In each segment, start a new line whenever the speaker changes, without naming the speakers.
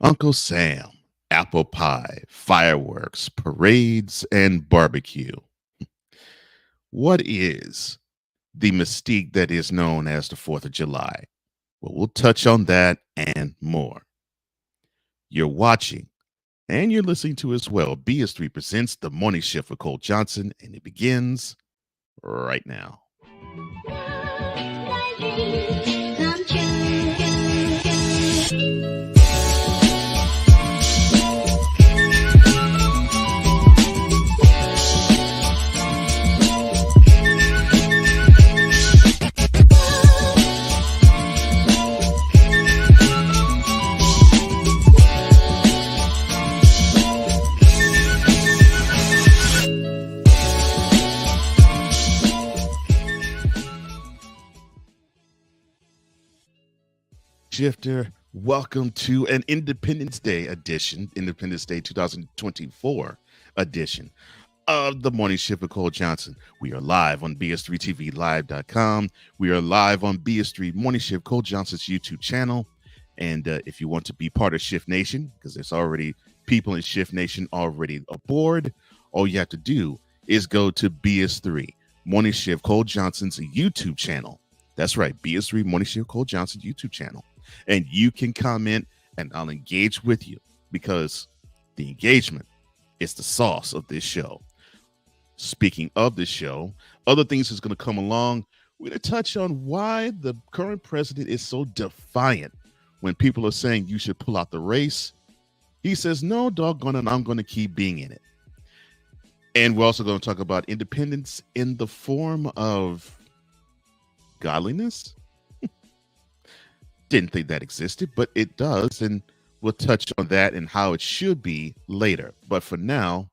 Uncle Sam, apple pie, fireworks, parades, and barbecue. What is the mystique that is known as the 4th of July? Well, we'll touch on that and more. You're watching and you're listening to as well. BS3 presents The Morning Shift with Cole Johnson, and it begins right now. Shifter, welcome to an Independence Day edition, Independence Day 2024 edition of The Morning Shift with Cole Johnson. We are live on BS3TVLive.com. We are live on BS3 Morning Shift, Cole Johnson's YouTube channel. And if you want to be part of Shift Nation, because there's already people in Shift Nation already aboard, all you have to do is go to BS3 Morning Shift, Cole Johnson's YouTube channel. That's right, BS3 Morning Shift, Cole Johnson YouTube channel. And you can comment and I'll engage with you because the engagement is the sauce of this show. Speaking of this show, other things that's going to come along. We're going to touch on why the current president is so defiant when people are saying you should pull out the race. He says, no, doggone it, I'm going to keep being in it. And we're also going to talk about independence in the form of godliness. Didn't think that existed, but it does, and we'll touch on that and how it should be later. But for now,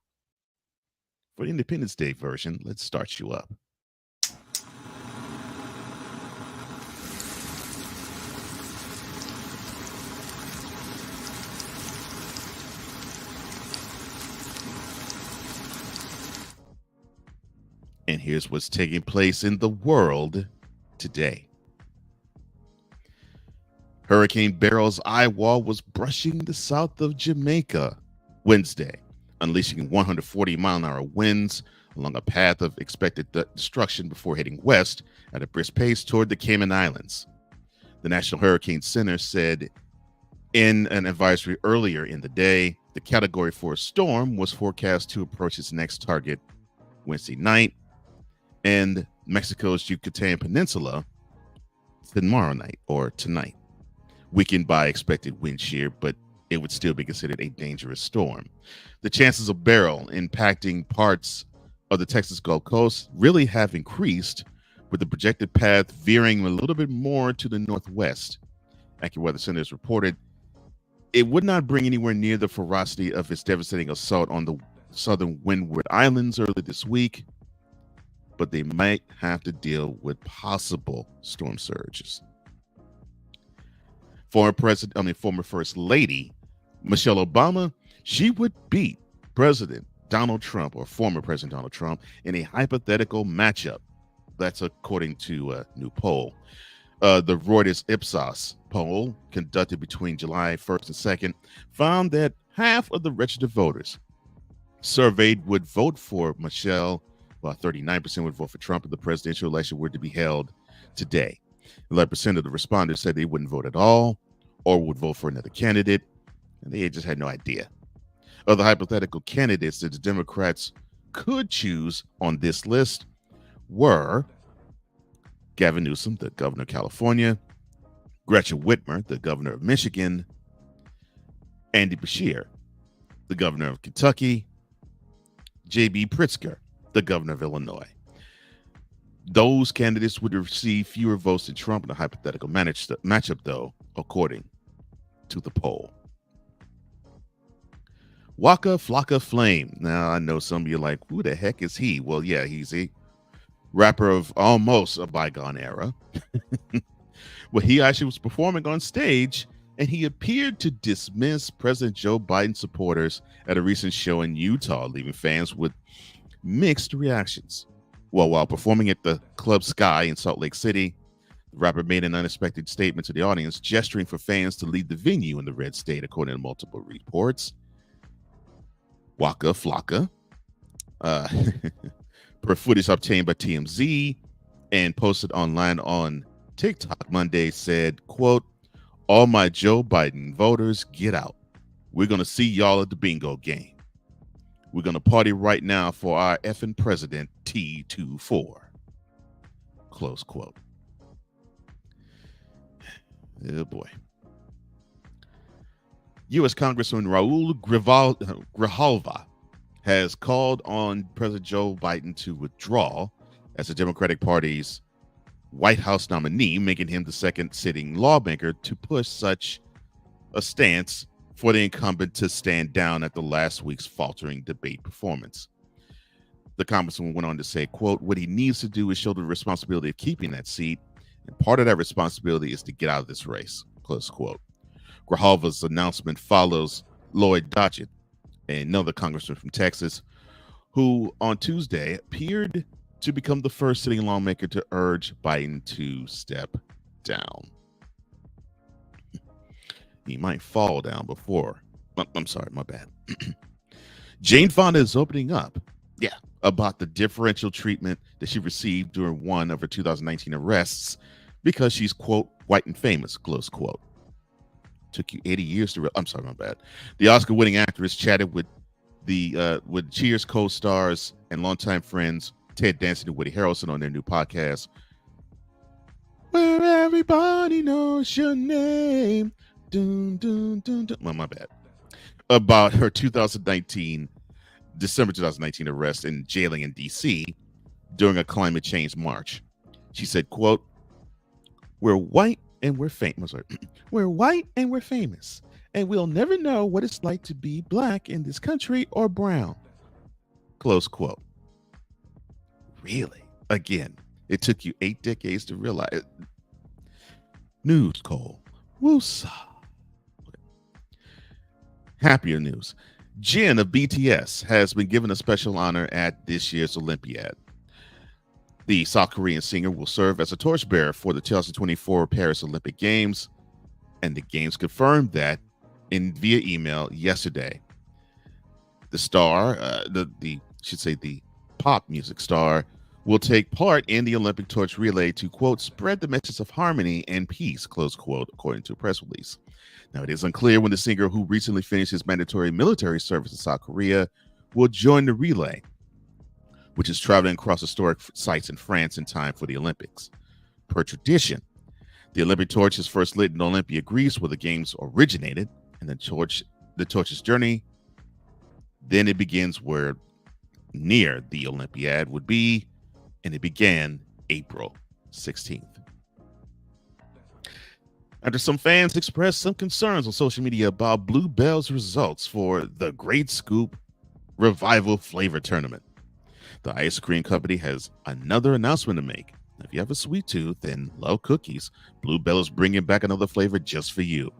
for the Independence Day version, let's start you up. And here's what's taking place in the world today. Hurricane Beryl's eye wall was brushing the south of Jamaica Wednesday, unleashing 140-mile-an-hour winds along a path of expected destruction before heading west at a brisk pace toward the Cayman Islands. The National Hurricane Center said in an advisory earlier in the day, the Category 4 storm was forecast to approach its next target Wednesday night and Mexico's Yucatan Peninsula tomorrow night or tonight, weakened by expected wind shear, but it would still be considered a dangerous storm. The chances of Beryl impacting parts of the Texas Gulf Coast really have increased, with the projected path veering a little bit more to the northwest. AccuWeather Center has reported it would not bring anywhere near the ferocity of its devastating assault on the southern Windward Islands earlier this week, but they might have to deal with possible storm surges. Former First Lady Michelle Obama, she would beat President Donald Trump, or former President Donald Trump, in a hypothetical matchup. That's according to a new poll. The Reuters Ipsos poll conducted between July 1st and 2nd found that half of the registered voters surveyed would vote for Michelle, while 39% would vote for Trump if the presidential election were to be held today. 11% of the respondents said they wouldn't vote at all or would vote for another candidate, and they just had no idea. Other hypothetical candidates that the Democrats could choose on this list were Gavin Newsom, the governor of California, Gretchen Whitmer, the governor of Michigan, Andy Beshear, the governor of Kentucky, J.B. Pritzker, the governor of Illinois. Those candidates would receive fewer votes than Trump in a hypothetical matchup, though, according to the poll. Waka Flocka Flame. Now, I know some of you are like, who the heck is he? Well, yeah, he's a rapper of almost a bygone era. Well, he actually was performing on stage, and he appeared to dismiss President Joe Biden supporters at a recent show in Utah, leaving fans with mixed reactions. Well, while performing at the Club Sky in Salt Lake City, The rapper made an unexpected statement to the audience, gesturing for fans to leave the venue in the red state, according to multiple reports. Waka Flocka, per footage obtained by TMZ and posted online on TikTok Monday, said, quote, "All my Joe Biden voters, get out. We're going to see y'all at the bingo game. We're going to party right now for our effing president, T24." Close quote. Oh boy. U.S. Congressman Raul Grijalva has called on President Joe Biden to withdraw as the Democratic Party's White House nominee, making him the second sitting lawmaker to push such a stance for the incumbent to stand down at the last week's faltering debate performance. The congressman went on to say, quote, "What he needs to do is shoulder the responsibility of keeping that seat, and part of that responsibility is to get out of this race," close quote. Grijalva's announcement follows Lloyd Doggett, another congressman from Texas, who on Tuesday appeared to become the first sitting lawmaker to urge Biden to step down. He might fall down before. I'm sorry, my bad. Jane Fonda is opening up, about the differential treatment that she received during one of her 2019 arrests because she's, quote, white and famous, close quote. Took you 80 years to I'm sorry, my bad. The Oscar-winning actress chatted with with Cheers co-stars and longtime friends Ted Danson and Woody Harrelson on their new podcast, Where Everybody Knows Your Name. Dun, dun, dun, dun. Well, my bad. About her December 2019 arrest and jailing in D.C. during a climate change march. She said, quote, "We're white and we're famous. We're white and we're famous, and we'll never know what it's like to be black in this country or brown." Close quote. Really? Again, it took you 8 decades to realize it. News, Cole. Woosah. Happier news. Jin of BTS has been given a special honor at this year's Olympiad. The South Korean singer will serve as a torchbearer for the 2024 Paris Olympic Games, and the Games confirmed that via email yesterday. The star, the pop music star, will take part in the Olympic torch relay to, quote, "spread the message of harmony and peace," close quote, according to a press release. Now, it is unclear when the singer, who recently finished his mandatory military service in South Korea, will join the relay, which is traveling across historic sites in France in time for the Olympics. Per tradition, the Olympic torch is first lit in Olympia, Greece, where the games originated, and the torch's journey, then it begins where near the Olympiad would be, and it began April 16th. After some fans expressed some concerns on social media about Bluebell's results for the Great Scoop Revival Flavor Tournament, the ice cream company has another announcement to make. If you have a sweet tooth and love cookies, Bluebell is bringing back another flavor just for you.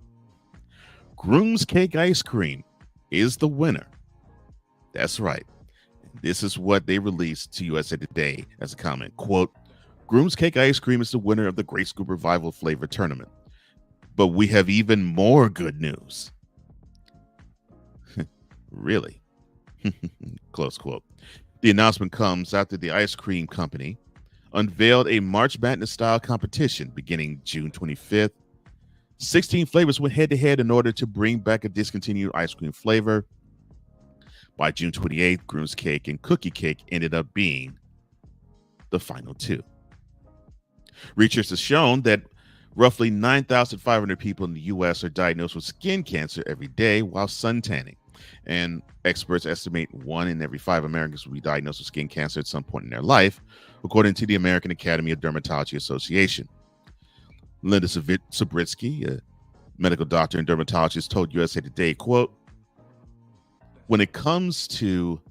Groom's Cake Ice Cream is the winner. That's right. This is what they released to USA Today as a comment. Quote, "Groom's Cake Ice Cream is the winner of the Great Scoop Revival Flavor Tournament. But we have even more good news." Really? Close quote. The announcement comes after the ice cream company unveiled a March Madness-style competition beginning June 25th. 16 flavors went head-to-head in order to bring back a discontinued ice cream flavor. By June 28th, Groom's Cake and Cookie Cake ended up being the final two. Research has shown that roughly 9,500 people in the U.S. are diagnosed with skin cancer every day while suntanning. And experts estimate 1 in every 5 Americans will be diagnosed with skin cancer at some point in their life, according to the American Academy of Dermatology Association. Linda Subritsky, a medical doctor and dermatologist, told USA Today, quote, "When it comes to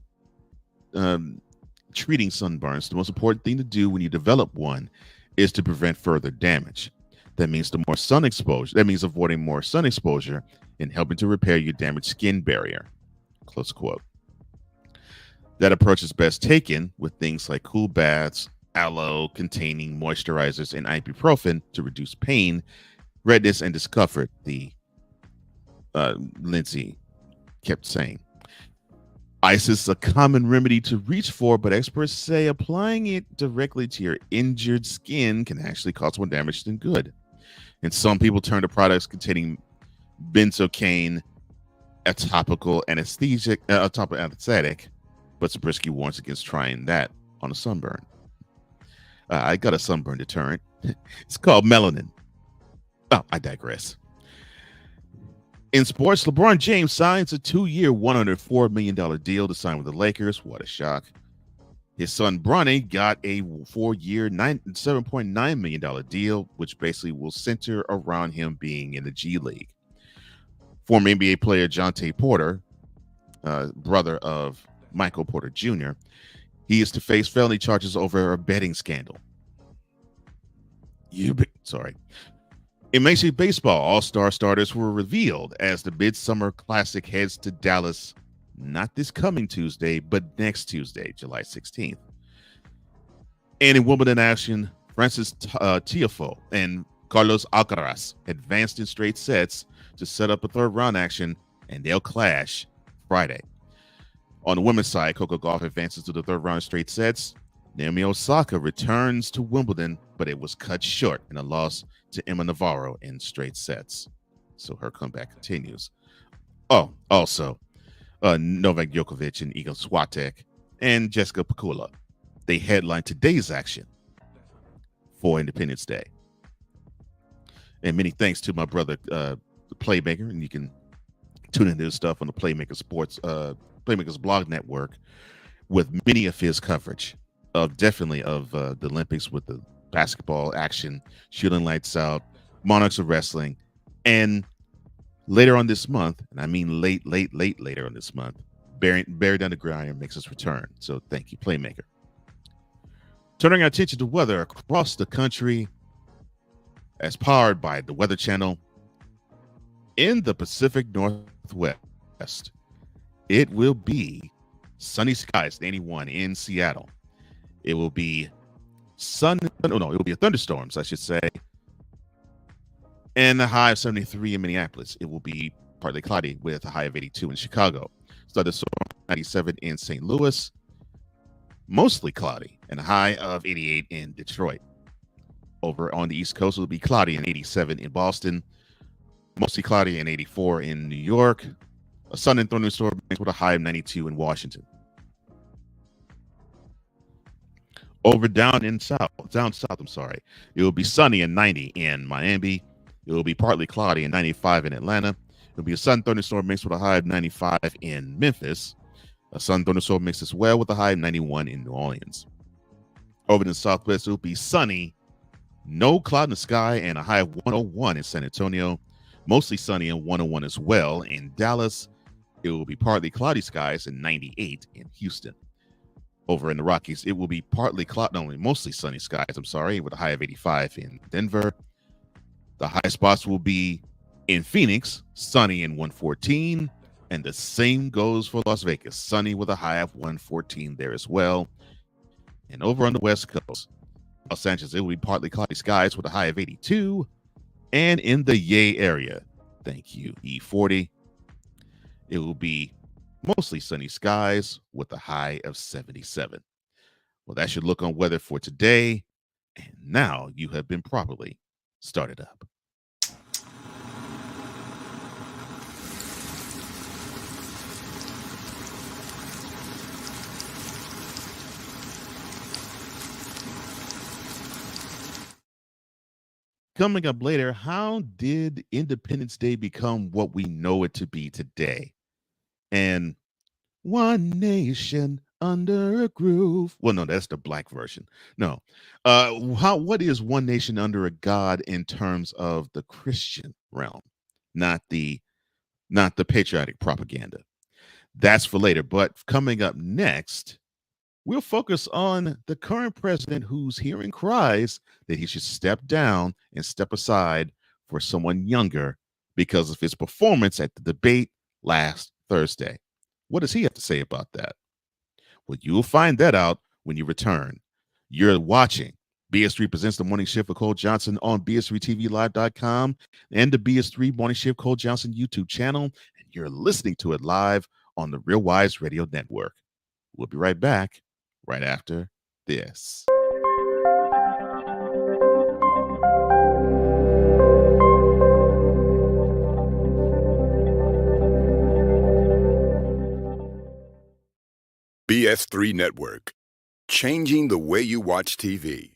treating sunburns, the most important thing to do when you develop one is to prevent further damage. That means avoiding more sun exposure and helping to repair your damaged skin barrier," close quote. That approach is best taken with things like cool baths, aloe containing moisturizers and ibuprofen to reduce pain, redness, and discomfort, the Lindsay kept saying. Ice is a common remedy to reach for, but experts say applying it directly to your injured skin can actually cause more damage than good. And some people turn to products containing benzocaine, a topical anesthetic, but Zabriskie warns against trying that on a sunburn. I got a sunburn deterrent. It's called melanin. Oh, I digress. In sports, LeBron James signs a 2-year, $104 million deal to sign with the Lakers. What a shock. His son, Bronny, got a 4-year, $7.9 million deal, which basically will center around him being in the G League. Former NBA player Jonte Porter, brother of Michael Porter Jr., he is to face felony charges over a betting scandal. Sorry. In Major League Baseball, all-star starters were revealed as the Midsummer Classic heads to Dallas, not this coming Tuesday, but next Tuesday, July 16th. And in Wimbledon action, Francis Tiafoe and Carlos Alcaraz advanced in straight sets to set up a third-round action, and they'll clash Friday. On the women's side, Coco Gauff advances to the third round straight sets. Naomi Osaka returns to Wimbledon, but it was cut short in a loss to Emma Navarro in straight sets. So her comeback continues. Oh, also, Novak Djokovic and Iga Swiatek and Jessica Pegula, they headline today's action for Independence Day. And many thanks to my brother, the Playmaker, and you can tune into his stuff on the Playmaker's blog network with many of his coverage of the Olympics with the basketball action, shooting lights out, Monarchs of Wrestling, and later on this month, and I mean later on this month, Barry Down the Grind makes his return. So thank you, Playmaker. Turning our attention to weather across the country, as powered by the Weather Channel. In the Pacific Northwest, it will be sunny skies, 81 in Seattle. It will be it will be thunderstorms, I should say. And a high of 73 in Minneapolis. It will be partly cloudy with a high of 82 in Chicago. Thunderstorm 97 in St. Louis. Mostly cloudy and a high of 88 in Detroit. Over on the East Coast, it will be cloudy and 87 in Boston. Mostly cloudy and 84 in New York. A sun and thunderstorm with a high of 92 in Washington. Down south, it will be sunny and 90 in Miami. It will be partly cloudy and 95 in Atlanta. It will be a sun thunderstorm mixed with a high of 95 in Memphis. A sun thunderstorm mixed as well with a high of 91 in New Orleans. Over in the southwest, it will be sunny, no cloud in the sky, and a high of 101 in San Antonio. Mostly sunny and 101 as well in Dallas. It will be partly cloudy skies and 98 in Houston. Over in the Rockies, it will be mostly sunny skies, with a high of 85 in Denver. The high spots will be in Phoenix, sunny and 114. And the same goes for Las Vegas, sunny with a high of 114 there as well. And over on the West Coast, Los Angeles, it will be partly cloudy skies with a high of 82. And in the Yay area, thank you, E40, it will be mostly sunny skies with a high of 77. Well, that should look on weather for today. And now you have been properly started up. Coming up later, how did Independence Day become what we know it to be today? And one nation under a groove. Well, no, that's the black version. No. What is one nation under a God in terms of the Christian realm, not the patriotic propaganda? That's for later. But coming up next, we'll focus on the current president who's hearing cries that he should step down and step aside for someone younger because of his performance at the debate last Thursday. What does he have to say about that? Well, you'll find that out when you return. You're watching BS3 Presents the Morning Shift with Cole Johnson on BS3TVLive.com and the BS3 Morning Shift Cole Johnson YouTube channel. And you're listening to it live on the Real Wise Radio Network. We'll be right back right after this.
BS3 Network, changing the way you watch TV.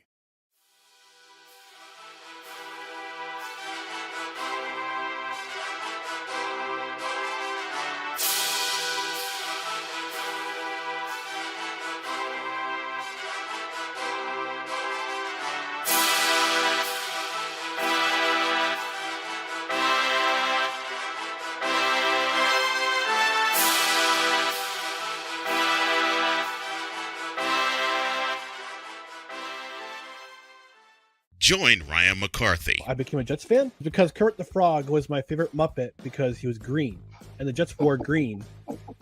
Join Ryan McCarthy.
I became a Jets fan because Kermit the Frog was my favorite Muppet because he was green, and the Jets wore green.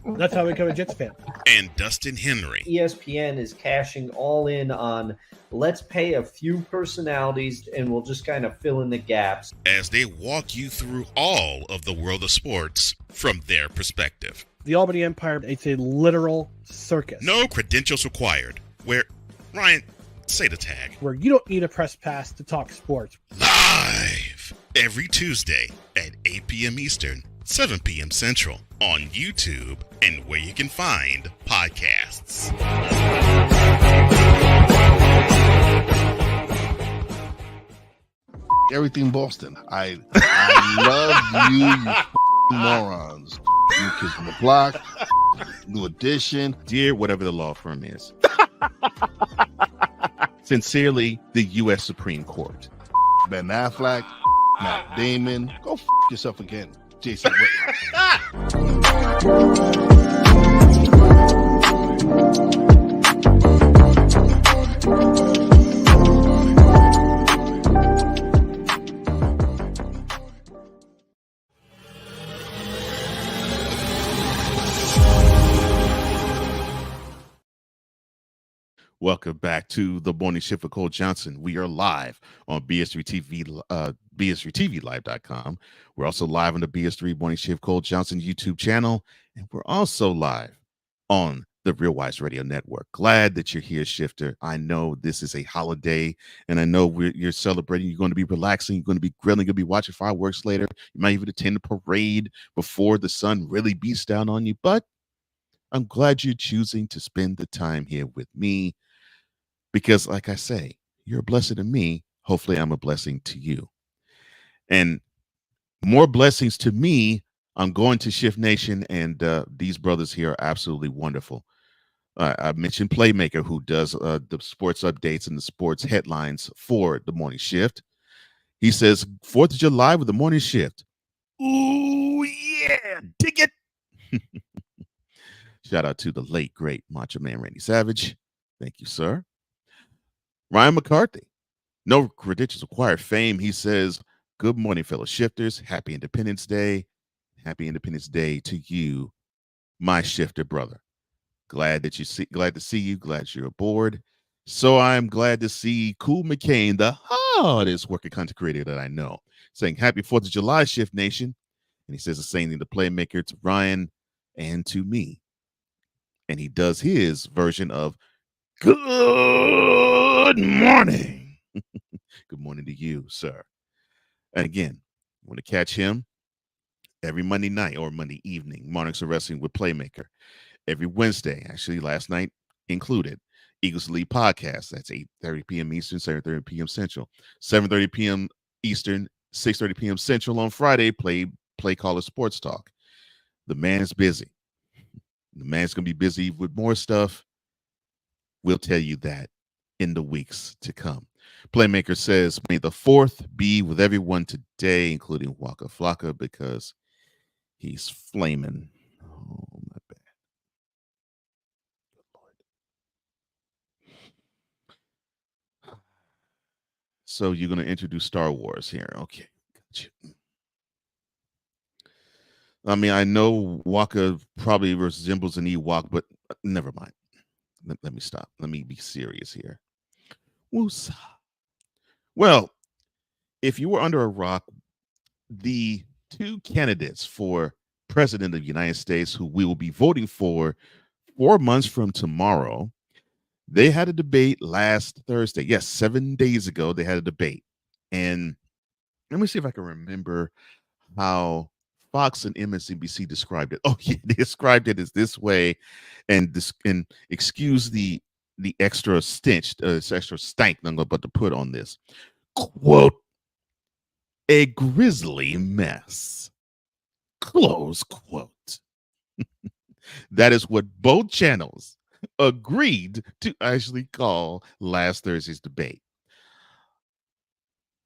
That's how I became a Jets fan.
And Dustin Henry.
ESPN is cashing all in on let's pay a few personalities and we'll just kind of fill in the gaps.
As they walk you through all of the world of sports from their perspective.
The Albany Empire, it's a literal circus.
No credentials required. Where, Ryan, say the tag.
Where you don't need a press pass to talk sports.
Live every Tuesday at 8 p.m. Eastern, 7 p.m. Central on YouTube and where you can find podcasts.
Everything Boston. I love you morons. New Kids on the Block, New Edition.
Dear whatever the law firm is. Sincerely, the U.S. Supreme Court.
Ben Affleck, Matt Damon. Go yourself again, Jason Whitlock.
Welcome back to the Morning Shift with Cole Johnson. We are live on BS3TV, BS3TVLive.com. We're also live on the BS3 Morning Shift Cole Johnson YouTube channel, and we're also live on the Real Wise Radio Network. Glad that you're here, Shifter. I know this is a holiday, and I know you're celebrating. You're going to be relaxing. You're going to be grilling. You're going to be watching fireworks later. You might even attend a parade before the sun really beats down on you, but I'm glad you're choosing to spend the time here with me. Because, like I say, you're a blessing to me. Hopefully, I'm a blessing to you. And more blessings to me. I'm going to Shift Nation, and these brothers here are absolutely wonderful. I mentioned Playmaker, who does the sports updates and the sports headlines for the Morning Shift. He says, 4th of July with the Morning Shift. Ooh, yeah, dig it. Shout out to the late, great Macho Man Randy Savage. Thank you, sir. Ryan McCarthy, no credentials required fame. He says, good morning, fellow shifters. Happy Independence Day. Happy Independence Day to you, my shifter brother. Glad to see you. Glad you're aboard. So I'm glad to see Cool McCain, the hardest working content creator that I know, saying happy 4th of July, Shift Nation. And he says the same thing to Playmaker, to Ryan, and to me. And he does his version of good morning. Good morning to you, sir. And again, I want to catch him every Monday night or Monday evening, Monarchs of Wrestling with Playmaker. Every Wednesday, actually last night included, Eagles Elite Podcast. That's 8:30 p.m. Eastern, 7:30 p.m. Central. 7:30 p.m. Eastern, 6:30 p.m. Central on Friday, Play Caller Sports Talk. The man is busy. The man's going to be busy with more stuff. We'll tell you that in the weeks to come. Playmaker says, may the 4th be with everyone today, including Waka Flocka, because he's flaming. Oh, my bad. Good Lord. So you're going to introduce Star Wars here. Okay. Gotcha. I mean, I know Waka probably resembles an Ewok, but never mind. Let me stop. Let me be serious here. Woosah. Well, if you were under a rock, the two candidates for president of the United States who we will be voting for 4 months from tomorrow, they had a debate last Thursday. Yes, 7 days ago, they had a debate. And let me see if I can remember how Fox and MSNBC described it. Oh, yeah, they described it as this way, and excuse the extra stench, this extra stank I'm about to put on this. Quote, a grisly mess. Close quote. That is what both channels agreed to actually call last Thursday's debate.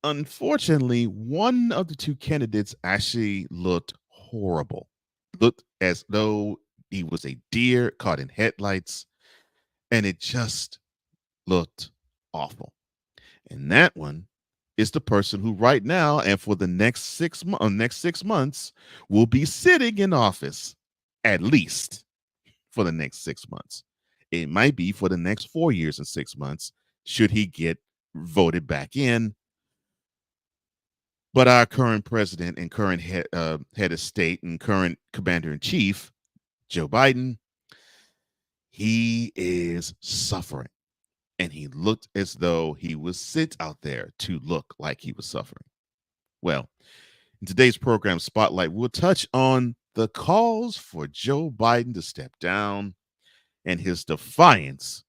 Unfortunately, one of the two candidates actually looked horrible, looked as though he was a deer caught in headlights, and it just looked awful. And that one is the person who right now and for the next 6 months will be sitting in office, at least for the next 6 months. It might be for the next 4 years and 6 months should he get voted back in. But our current president and current head of state and current commander in chief, Joe Biden, he is suffering. And he looked as though he was sent out there to look like he was suffering. Well, in today's program Spotlight, we'll touch on the calls for Joe Biden to step down and his defiance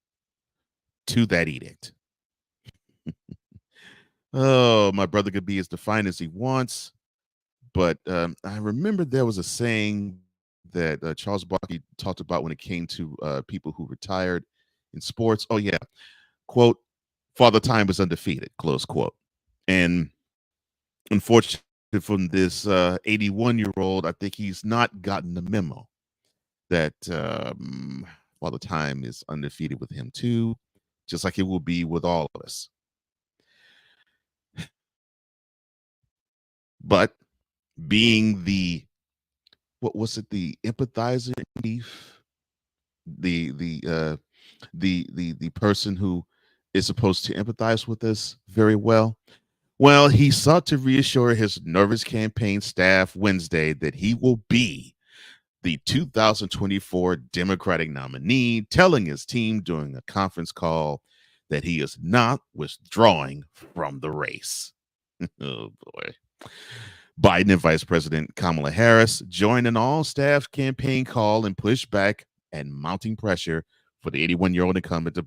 to that edict. Oh, my brother could be as defiant as he wants. But I remember there was a saying that Charles Barkley talked about when it came to people who retired in sports. Oh, yeah. Quote, Father Time is undefeated, close quote. And unfortunately, from this 81-year-old, I think he's not gotten the memo that Father Time is undefeated with him too, just like it will be with all of us. But being the, what was it, the empathizer in chief, the person who is supposed to empathize with us very well. Well, he sought to reassure his nervous campaign staff Wednesday that he will be the 2024 Democratic nominee, telling his team during a conference call that he is not withdrawing from the race. Oh, boy. Biden and Vice President Kamala Harris joined an all-staff campaign call and pushed back and mounting pressure for the 81-year-old incumbent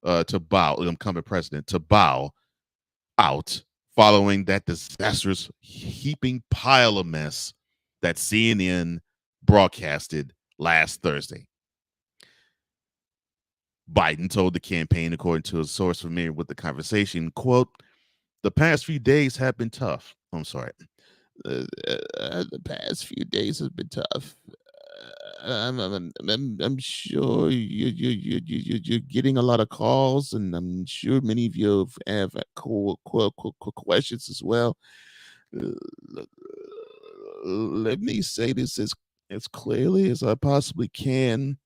incumbent president to bow out following that disastrous heaping pile of mess that CNN broadcasted last Thursday. Biden told the campaign, according to a source familiar with the conversation, quote, the past few days have been tough. I'm sorry. The past few days have been tough. I'm sure you're getting a lot of calls, and I'm sure many of you have questions as well. Let me say this as clearly as I possibly can,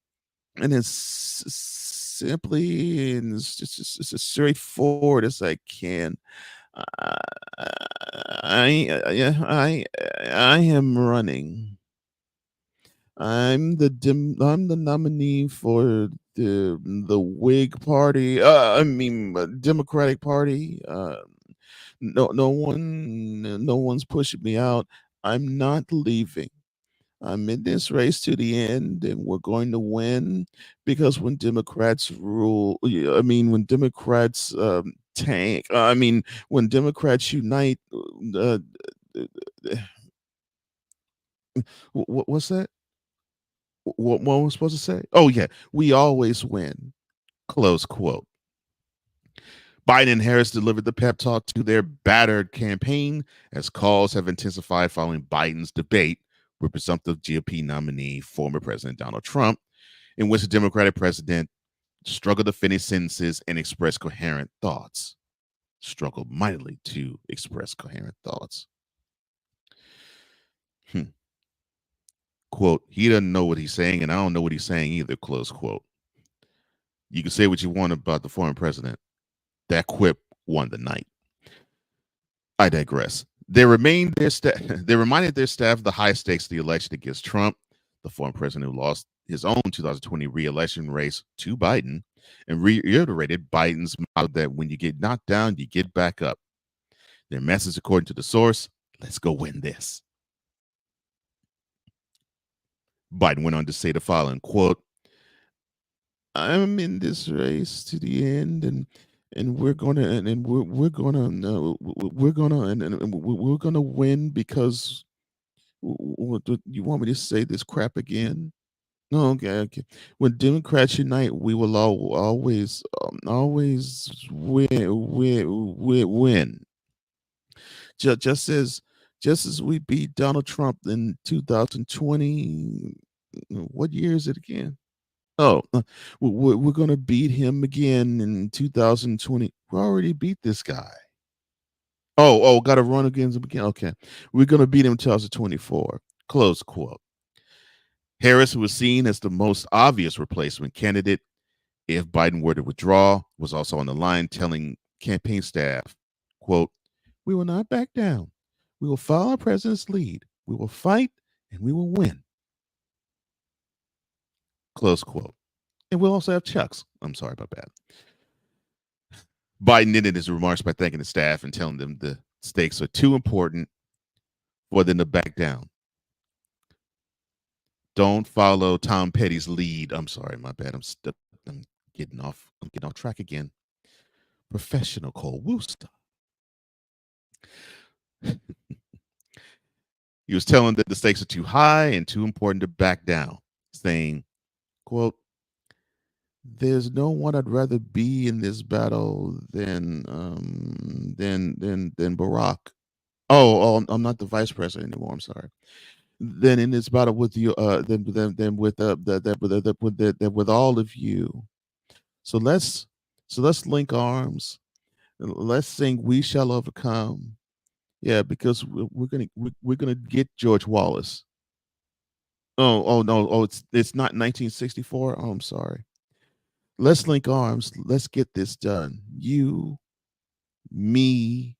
and as simply and just as straightforward as I can. I am running. I'm the nominee for the Whig Party. Democratic Party. No one's pushing me out. I'm not leaving. I'm in this race to the end, and we're going to win because when Democrats rule, when Democrats tank, when Democrats unite, what's that? What was supposed to say? Oh, yeah, we always win. Close quote. Biden and Harris delivered the pep talk to their battered campaign as calls have intensified following Biden's debate with presumptive GOP nominee, former President Donald Trump, in which the Democratic president struggled to finish sentences and express coherent thoughts. Struggled mightily to express coherent thoughts. Quote, he doesn't know what he's saying, and I don't know what he's saying either, close quote. You can say what you want about the former president, That quip won the night. I digress. They reminded their staff of the high stakes of the election against Trump, the former president who lost his own 2020 re-election race to Biden, and reiterated Biden's motto that when you get knocked down, you get back up. Their message, according to the source, let's go win this. Biden went on to say the following, quote, I'm in this race to the end, and we're gonna win because you want me to say this crap again? No, okay. When Democrats unite, we will always win. Just as we beat Donald Trump in 2020. What year is it again? Oh, we're going to beat him again in 2020. We already beat this guy. Oh, got to run against him again. Okay. We're going to beat him in 2024. Close quote. Harris, who was seen as the most obvious replacement candidate if Biden were to withdraw, was also on the line telling campaign staff, quote, we will not back down. We will follow our president's lead. We will fight and we will win. Close quote. And we'll also have Chucks. I'm sorry about that. Biden ended his remarks by thanking the staff and telling them the stakes are too important for them to back down. Don't follow Tom Petty's lead. I'm sorry, my bad. I'm getting off track again. Professional Cole Wooster. He was telling that the stakes are too high and too important to back down, saying, quote, there's no one I'd rather be in this battle than Barack. Oh, I'm not the vice president anymore. I'm sorry. Then in this battle with you, with all of you. So let's link arms. Let's sing "We Shall Overcome." Yeah, because we're gonna get George Wallace. Oh no! Oh, it's not 1964. Oh, I'm sorry. Let's link arms. Let's get this done. You, me.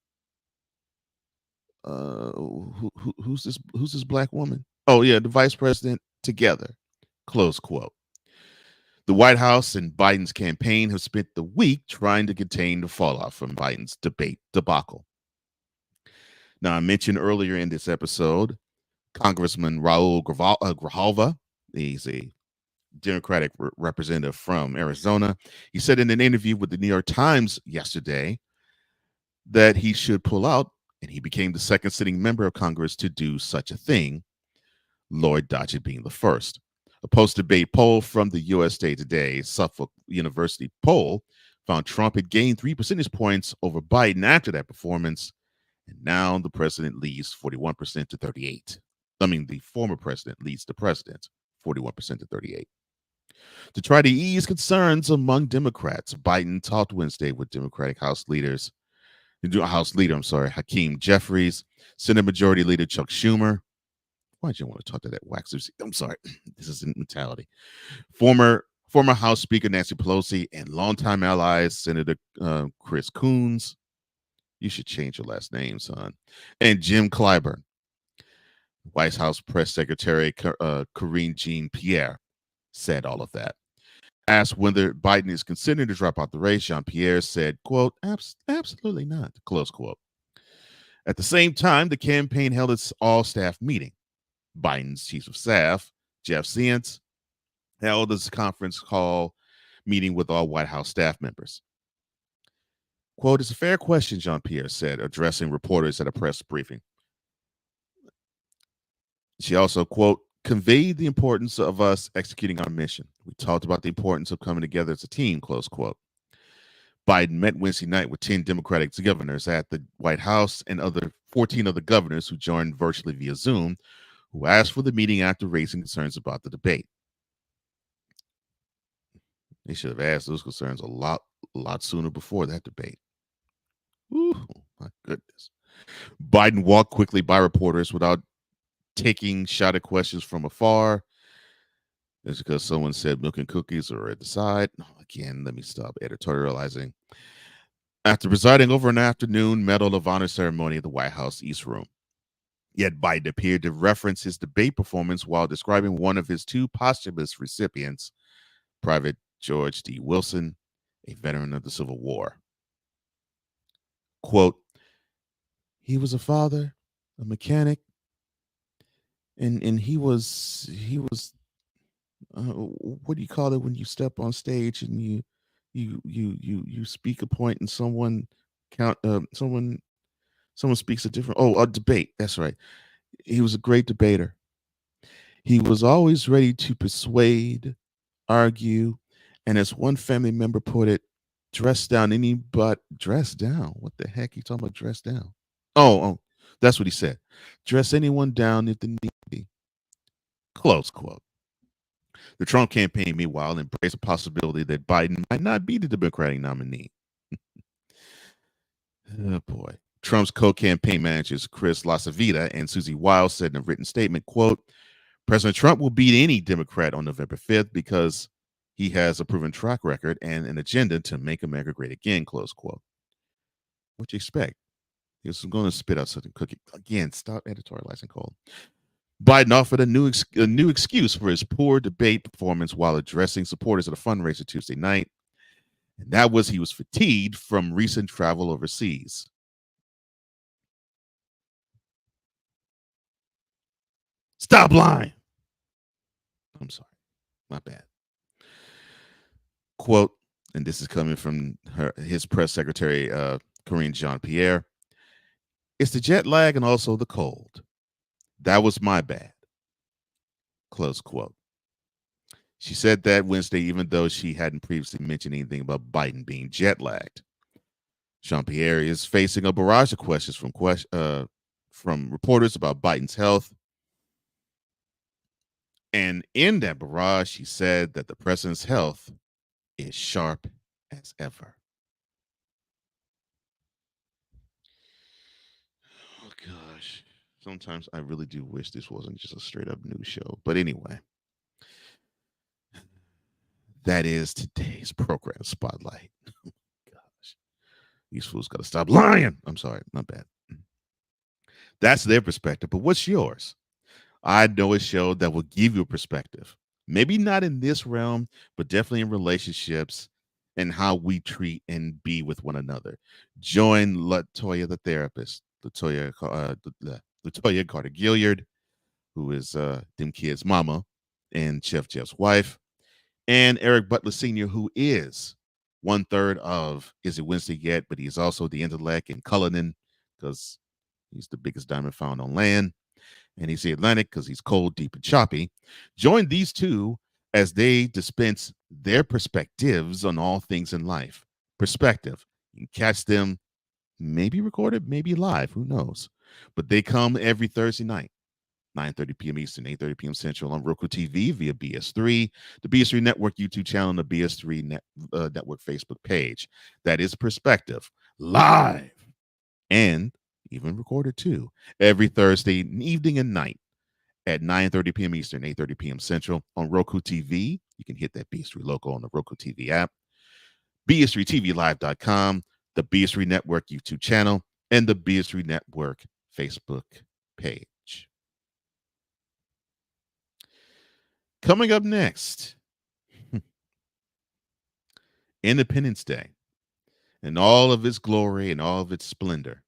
Who's this black woman? Oh yeah, the vice president together. Close quote. The White House and Biden's campaign have spent the week trying to contain the fallout from Biden's debate debacle. Now, I mentioned earlier in this episode, Congressman Raul Grijalva, he's a Democratic representative from Arizona. He said in an interview with the New York Times yesterday that he should pull out, and he became the second sitting member of Congress to do such a thing, Lloyd Dodgett being the first. A post-debate poll from the USA Today Suffolk University poll found Trump had gained 3 percentage points over Biden after that performance, and now the president leads 41% to 38. I mean, the former president leads the president 41% to 38. To try to ease concerns among Democrats, Biden talked Wednesday with Democratic House Leader, Hakeem Jeffries, Senate Majority Leader Chuck Schumer. Why'd you want to talk to that waxer? I'm sorry, this isn't mentality. Former House Speaker Nancy Pelosi and longtime allies Senator Chris Coons. You should change your last name, son. And Jim Clyburn. White House Press Secretary Karine Jean-Pierre said all of that. Asked whether Biden is considering to drop out the race, Jean-Pierre said, quote, absolutely not, close quote. At the same time, the campaign held its all-staff meeting. Biden's chief of staff, Jeff Zients, held this conference call meeting with all White House staff members. Quote, it's a fair question, Jean-Pierre said, addressing reporters at a press briefing. She also, quote, conveyed the importance of us executing our mission. We talked about the importance of coming together as a team, close quote. Biden met Wednesday night with 10 Democratic governors at the White House and 14 other governors who joined virtually via Zoom, who asked for the meeting after raising concerns about the debate. They should have asked those concerns a lot sooner before that debate. Ooh, my goodness. Biden walked quickly by reporters without taking shot at questions from afar. It's because someone said milk and cookies are at the side. Again, let me stop editorializing. after presiding over an afternoon Medal of Honor ceremony at the White House East Room. Yet Biden appeared to reference his debate performance while describing one of his two posthumous recipients, Private George D. Wilson, a veteran of the Civil War. Quote, he was a father, a mechanic, and he was what do you call it when you step on stage and you speak a point and someone speaks a different, a debate. That's right. He was a great debater. He was always ready to persuade, argue, and as one family member put it, dress down. What the heck? He talking about dress down? Oh, that's what he said. Dress anyone down if the need be. Close quote. The Trump campaign, meanwhile, embraced the possibility that Biden might not be the Democratic nominee. Oh, boy. Trump's co-campaign managers, Chris LaCivita and Susie Wiles, said in a written statement, quote, President Trump will beat any Democrat on November 5th because he has a proven track record and an agenda to make America great again, close quote. What you expect? He was going to spit out something cookie. Again, stop editorializing, Cole. Biden offered a new excuse for his poor debate performance while addressing supporters at a fundraiser Tuesday night. And that was he was fatigued from recent travel overseas. Stop lying. I'm sorry. My bad. Quote, and this is coming from his press secretary, Karine Jean-Pierre. It's the jet lag and also the cold. That was my bad. Close quote. She said that Wednesday, even though she hadn't previously mentioned anything about Biden being jet lagged. Jean-Pierre is facing a barrage of questions from reporters about Biden's health. And in that barrage, she said that the president's health is sharp as ever. Oh, gosh. Sometimes I really do wish this wasn't just a straight up news show. But anyway, that is today's program spotlight. Gosh, these fools got to stop lying. I'm sorry, not bad. That's their perspective. But what's yours? I know a show that will give you a perspective. Maybe not in this realm, but definitely in relationships and how we treat and be with one another. Join Latoya the therapist, Latoya Carter Gilliard, who is them kids' mama and Chef Jeff's wife, and Eric Butler Sr., who is 1/3 of Is It Wednesday Yet, but he's also the intellect in Cullinan because he's the biggest diamond found on land. And he's the Atlantic because he's cold, deep, and choppy. Join these two as they dispense their perspectives on all things in life. Perspective. You can catch them maybe recorded, maybe live, who knows. But they come every Thursday night, 9:30 p.m. Eastern, 8:30 p.m. Central on Roku TV via BS3, the BS3 Network YouTube channel, and the BS3 Network Facebook page. That is Perspective, live and even recorded too, every Thursday evening and night at 9:30 p.m. Eastern, 8:30 p.m. Central on Roku TV. You can hit that BS3 logo on the Roku TV app, BS3TVLive.com, the BS3 Network YouTube channel, and the BS3 Network Facebook page. Coming up next, Independence Day and all of its glory and all of its splendor.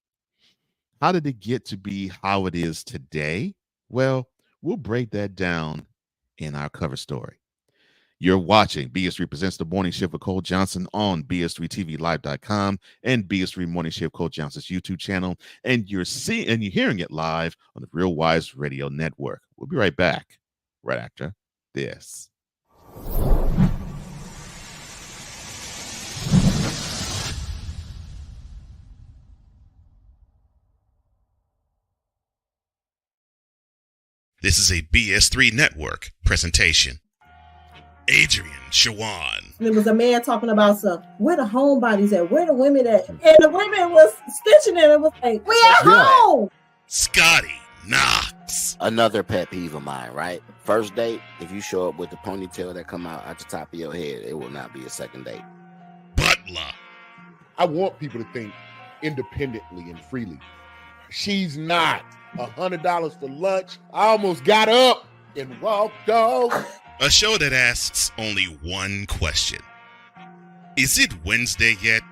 How did it get to be how it is today? Well, we'll break that down in our cover story. You're watching BS3 Presents the Morning Shift with Cole Johnson on BS3TVLive.com and BS3 Morning Shift Cole Johnson's YouTube channel. And you're hearing it live on the Real Wise Radio Network. We'll be right back right after this. This is a BS3 Network presentation. Adrian Shawan.
There was a man talking about where the homebodies at? Where the women at? And the women was stitching it and was like, we at home.
Scotty Knox.
Another pet peeve of mine, right? First date, if you show up with the ponytail that come out at the top of your head, it will not be a second date.
Butler.
I want people to think independently and freely. She's not. $100 for lunch. I almost got up and walked off.
A show that asks only one question. Is it Wednesday yet?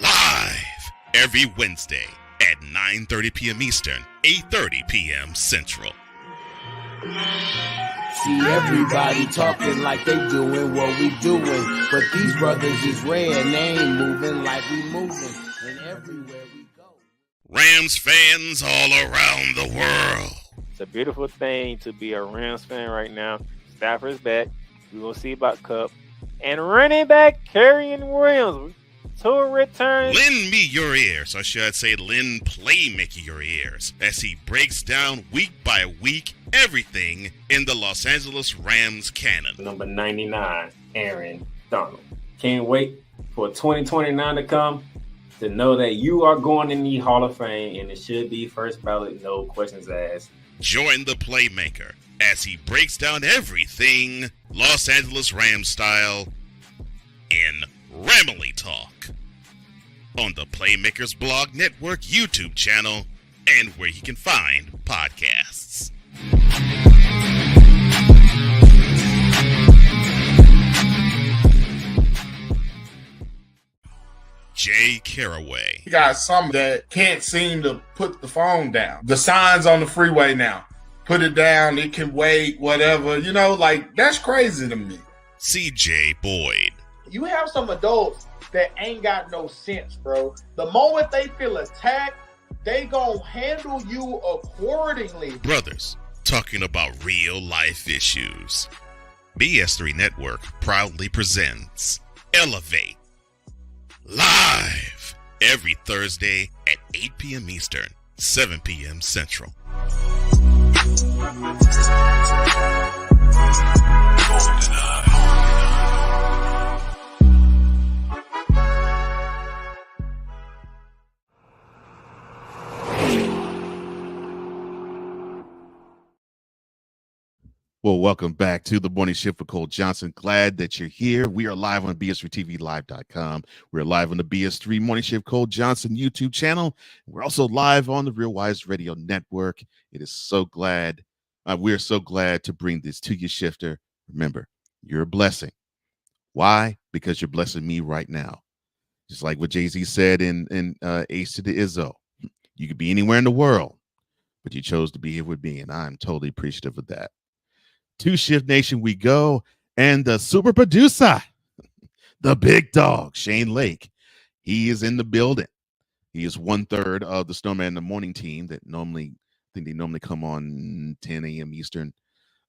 Live every Wednesday at 9:30 p.m. Eastern, 8:30 p.m. Central.
See everybody talking like they doing what we doing, but these brothers is rare and they ain't moving like we moving, and everywhere we go.
Rams fans all around the world.
It's a beautiful thing to be a Rams fan right now. Stafford's back. We're going to see about Cup. And running back Kerryon Williams to return.
Lend me your ears, or should I say lend Playmaker your ears, as he breaks down week by week everything in the Los Angeles Rams canon.
Number 99, Aaron Donald. Can't wait for 2029 to come to know that you are going in the Hall of Fame, and it should be first ballot, no questions asked.
Join the Playmaker as he breaks down everything Los Angeles Rams style in Ramily Talk on the Playmakers Blog Network YouTube channel and where you can find podcasts. Jay Caraway.
You got some that can't seem to put the phone down. The signs on the freeway now. Put it down, it can wait, whatever. You know, like, that's crazy to me.
CJ Boyd.
You have some adults that ain't got no sense, bro. The moment they feel attacked, they gonna handle you accordingly.
Brothers talking about real life issues. BS3 Network proudly presents Elevate live every Thursday at 8 p.m. Eastern, 7 p.m. Central. Well, welcome back to the Morning Shift with Cole Johnson. Glad that you're here. We are live on BS3TVLive.com. We're live on the BS3 Morning Shift Cole Johnson YouTube channel. We're also live on the Real Wise Radio Network. It is so glad. We're so glad to bring this to you, Shifter. Remember, you're a blessing. Why? Because you're blessing me right now. Just like what Jay-Z said in Ace to the Izzo. You could be anywhere in the world, but you chose to be here with me, and I'm totally appreciative of that. To Shift Nation we go, and the super producer, the big dog, Shane Lake. He is in the building. He is 1/3 of the Snowman in the Morning team that normally come on 10 a.m. Eastern.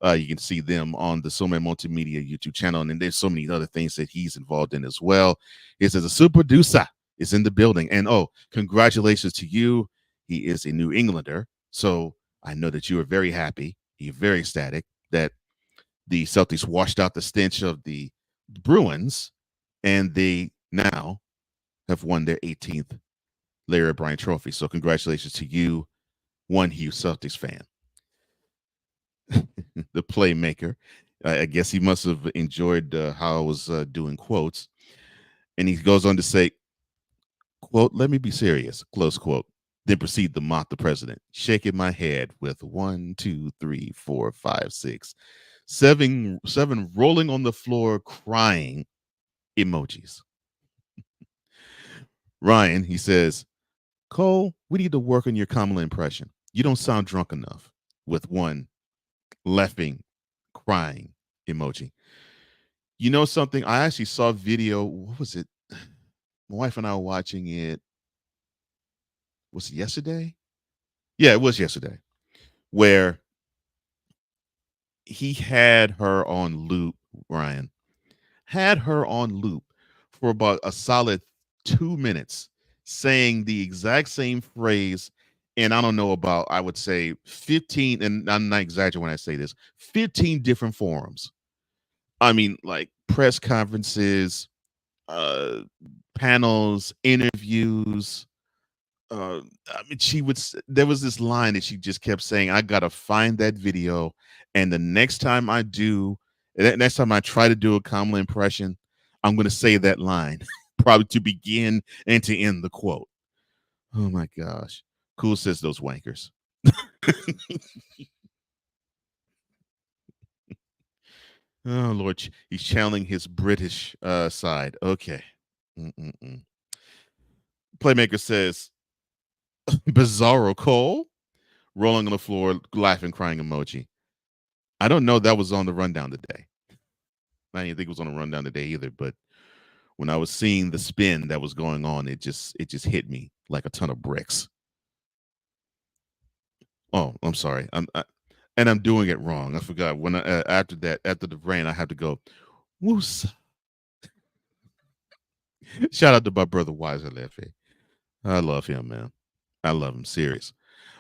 You can see them on the Snowman Multimedia YouTube channel, and then there's so many other things that he's involved in as well. He says a super producer is in the building, and congratulations to you. He is a New Englander, so I know that you are very happy. You're very ecstatic that the Celtics washed out the stench of the Bruins, and they now have won their 18th Larry O'Brien trophy. So congratulations to you, one huge Celtics fan. The Playmaker. I guess he must have enjoyed how I was doing quotes. And he goes on to say, quote, "Let me be serious," close quote. Then proceed to mock the president, shaking my head with 1, 2, 3, 4, 5, 6, 7 rolling on the floor crying emojis. Ryan, he says, "Cole, we need to work on your Kamala impression. You don't sound drunk enough," with 1 laughing, crying emoji. You know something? I actually saw a video. What was it? My wife and I were watching it. Was it yesterday? Yeah, it was yesterday, where he had her on loop, Ryan, had her on loop for about a solid 2 minutes saying the exact same phrase. And I don't know about, I would say 15, and I'm not exaggerating when I say this, 15 different forums. I mean, like press conferences, panels, interviews. I mean, there was this line that she just kept saying, "I got to find that video. And the next time I try to do a Kamala impression, I'm going to say that line probably to begin and to end the quote. Oh my gosh. Cool says those wankers. Oh Lord, he's channeling his British side. Okay. Playmaker says, Bizarro Cole, rolling on the floor, laughing, crying emoji. I don't know that was on the rundown today. I didn't think it was on the rundown today either, but when I was seeing the spin that was going on, it just hit me like a ton of bricks. Oh, I'm sorry. I'm doing it wrong. I forgot when after the rain, I have to go. Woos. Shout out to my brother Wiser Leffy. I love him, man. I love him. Serious.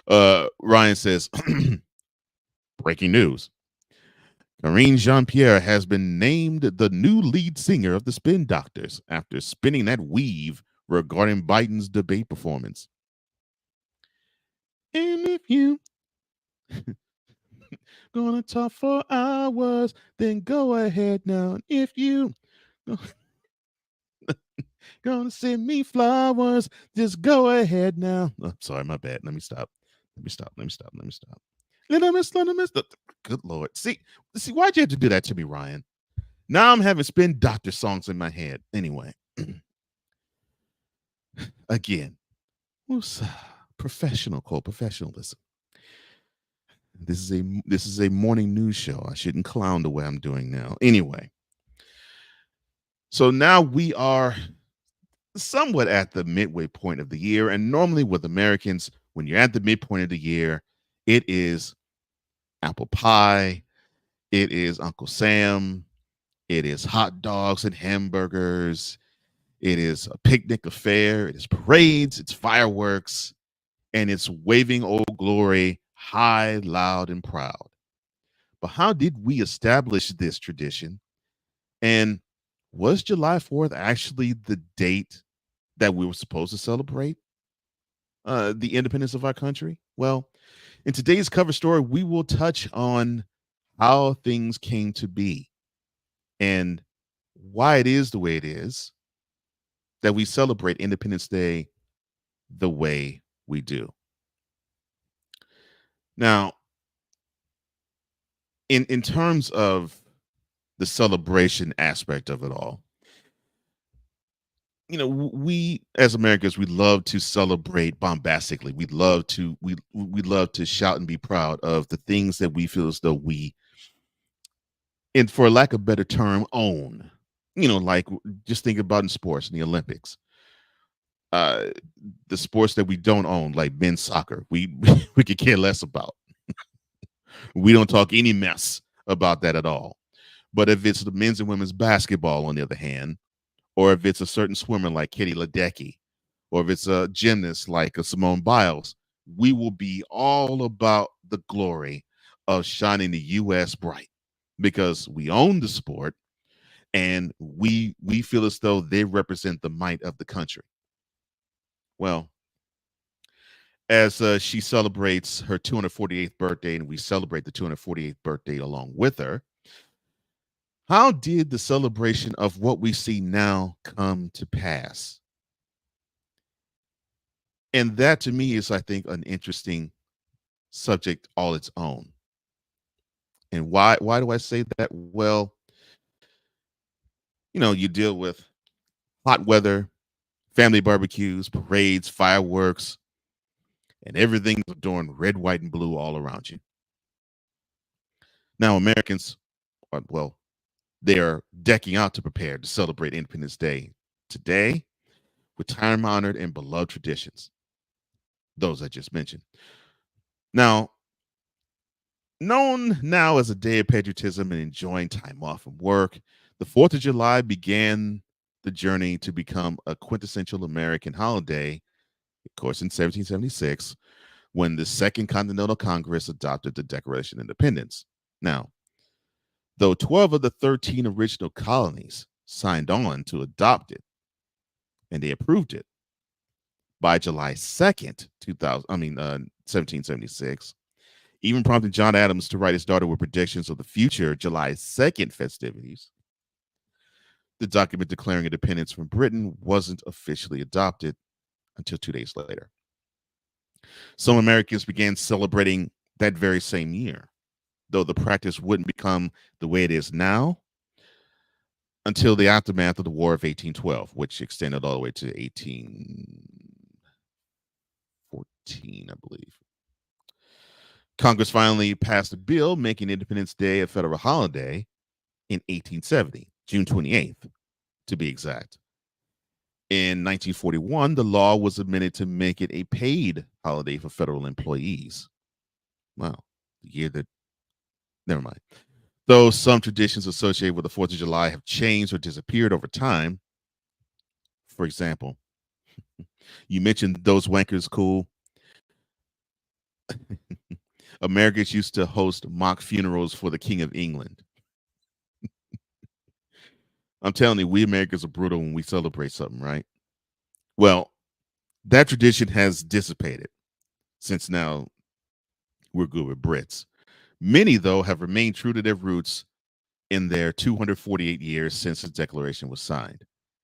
Ryan says, breaking news. Karine Jean-Pierre has been named the new lead singer of the Spin Doctors after spinning that weave regarding Biden's debate performance. And if you gonna talk for hours, then go ahead now. If you gonna send me flowers, just go ahead now. Oh, sorry, my bad. Let me stop. Little miss. Good Lord. See, why'd you have to do that to me, Ryan? Now I'm having Spin Doctor songs in my head. Anyway. Again. Professionalism. This is a morning news show. I shouldn't clown the way I'm doing now. Anyway. So now we are somewhat at the midway point of the year. And normally with Americans, when you're at the midpoint of the year, it is apple pie, it is Uncle Sam, it is hot dogs and hamburgers, it is a picnic affair, it is parades, it's fireworks, and it's waving Old Glory high, loud, and proud. But how did we establish this tradition? And was July 4th actually the date that we were supposed to celebrate the independence of our country? Well, in today's cover story, we will touch on how things came to be and why it is the way it is that we celebrate Independence Day the way we do. Now, in terms of the celebration aspect of it all, you know, we as Americans, we love to celebrate bombastically. We love to shout and be proud of the things that we feel as though we, and for lack of a better term, own. You know, like just think about in sports, in the Olympics. The sports that we don't own, like men's soccer, we could care less about. We don't talk any mess about that at all. But if it's the men's and women's basketball, on the other hand, or if it's a certain swimmer like Katie Ledecky, or if it's a gymnast like a Simone Biles, we will be all about the glory of shining the U.S. bright because we own the sport and we feel as though they represent the might of the country. Well, as she celebrates her 248th birthday and we celebrate the 248th birthday along with her, how did the celebration of what we see now come to pass? And that to me is, I think, an interesting subject all its own. And why do I say that? Well, you know, you deal with hot weather, family barbecues, parades, fireworks, and everything's adorned red, white, and blue all around you. Now, Americans are, well, they are decking out to prepare to celebrate Independence Day today with time-honored and beloved traditions, those I just mentioned. Now, known now as a day of patriotism and enjoying time off from work, the 4th of July began the journey to become a quintessential American holiday, of course, in 1776, when the Second Continental Congress adopted the Declaration of Independence. Now, though 12 of the 13 original colonies signed on to adopt it, and they approved it by July 2nd, 1776, even prompting John Adams to write his daughter with predictions of the future July 2nd festivities. the document declaring independence from Britain wasn't officially adopted until 2 days later. Some Americans began celebrating that very same year, though the practice wouldn't become the way it is now until the aftermath of the War of 1812, which extended all the way to 1814, I believe. Congress finally passed a bill making Independence Day a federal holiday in 1870, June 28th, to be exact. In 1941, the law was amended to make it a paid holiday for federal employees. Wow, the year that, never mind. Though some traditions associated with the 4th of July have changed or disappeared over time. For example, you mentioned those wankers cool. Americans used to host mock funerals for the King of England. I'm telling you, we Americans are brutal when we celebrate something, right? Well, that tradition has dissipated since now we're good with Brits. Many, though, have remained true to their roots in their 248 years since the Declaration was signed.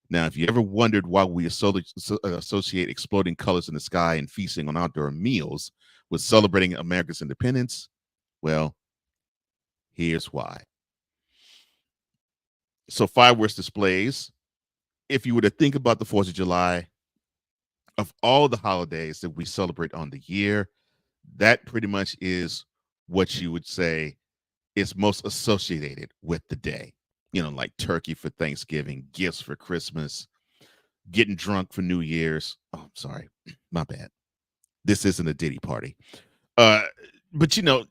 Now, if you ever wondered why we associate exploding colors in the sky and feasting on outdoor meals with celebrating America's independence, well, here's why. So fireworks displays, if you were to think about the 4th of July, of all the holidays that we celebrate on the year, that pretty much is what you would say is most associated with the day. You know, like turkey for Thanksgiving, gifts for Christmas, getting drunk for New Year's. Oh, I'm sorry. My bad. This isn't a Diddy party. But, you know,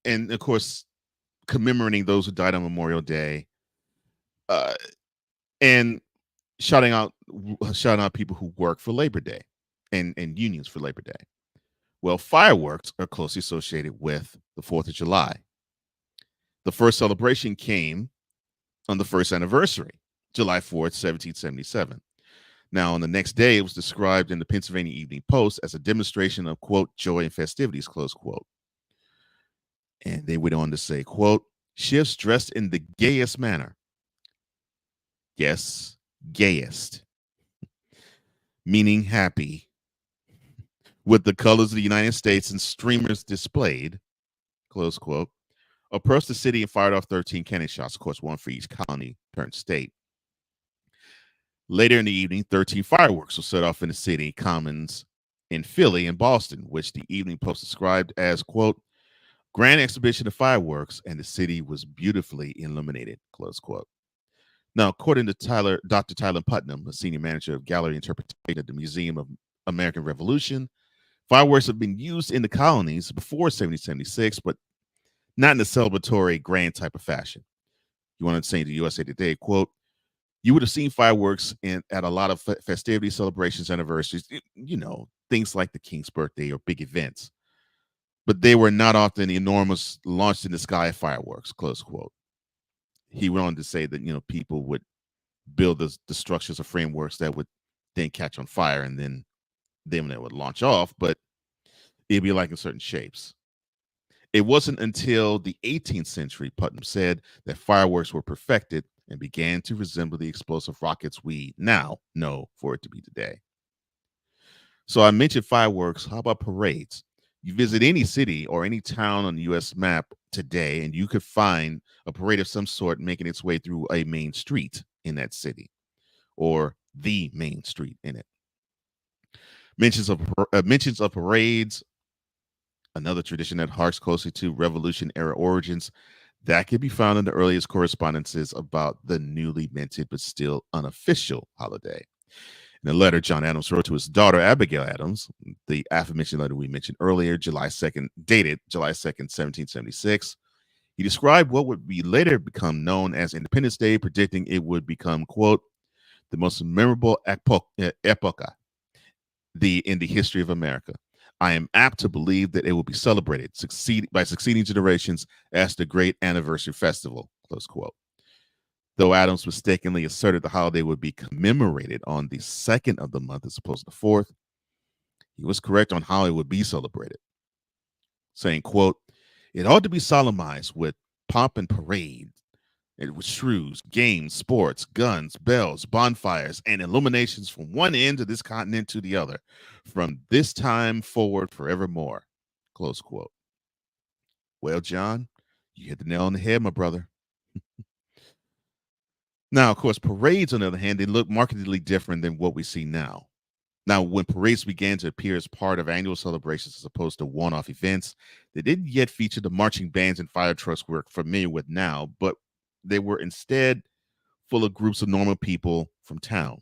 and of course, commemorating those who died on Memorial Day, and shouting out people who work for Labor Day and unions for Labor Day. Well, fireworks are closely associated with the 4th of July. The first celebration came on the first anniversary, July 4th, 1777. Now, on the next day, it was described in the Pennsylvania Evening Post as a demonstration of, quote, joy and festivities, close quote. And they went on to say, quote, ships dressed in the gayest manner. Yes, gayest, meaning happy, with the colors of the United States and streamers displayed, close quote, approached the city and fired off 13 cannon shots, of course, one for each colony turned state. Later in the evening, 13 fireworks were set off in the city commons in Philly and Boston, which the Evening Post described as, quote, grand exhibition of fireworks, and the city was beautifully illuminated, close quote. Now, according to Dr. Tyler Putnam, a senior manager of gallery interpretation at the Museum of American Revolution, fireworks have been used in the colonies before 1776, but not in a celebratory grand type of fashion. You want to say to USA Today, quote, you would have seen fireworks at a lot of festivities, celebrations, anniversaries, you know, things like the King's birthday or big events. But they were not often enormous launched in the sky fireworks, close quote. He went on to say that, you know, people would build the structures or frameworks that would then catch on fire, and then they would launch off, but it'd be like in certain shapes. It wasn't until the 18th century, Putnam said, that fireworks were perfected and began to resemble the explosive rockets we now know for it to be today. So I mentioned fireworks. How about parades? You visit any city or any town on the U.S. map today, and you could find a parade of some sort making its way through a main street in that city, or the main street in it. Mentions of parades, another tradition that harks closely to Revolution era origins, that can be found in the earliest correspondences about the newly minted but still unofficial holiday. In a letter John Adams wrote to his daughter, Abigail Adams, the aforementioned letter we mentioned earlier, dated July 2nd, 1776, he described what would be later become known as Independence Day, predicting it would become, quote, the most memorable epocha in the history of America. I am apt to believe that it will be celebrated by succeeding generations as the great anniversary festival, close quote. Though Adams mistakenly asserted the holiday would be commemorated on the 2nd of the month as opposed to the 4th, he was correct on how it would be celebrated, saying, quote, it ought to be solemnized with pomp and parade, It was shrews, games, sports, guns, bells, bonfires, and illuminations from one end of this continent to the other, from this time forward forevermore. Close quote. Well, John, you hit the nail on the head, my brother. Now, of course, parades, on the other hand, they look markedly different than what we see now. Now, when parades began to appear as part of annual celebrations as opposed to one-off events, they didn't yet feature the marching bands and fire trucks we're familiar with now, but they were instead full of groups of normal people from town.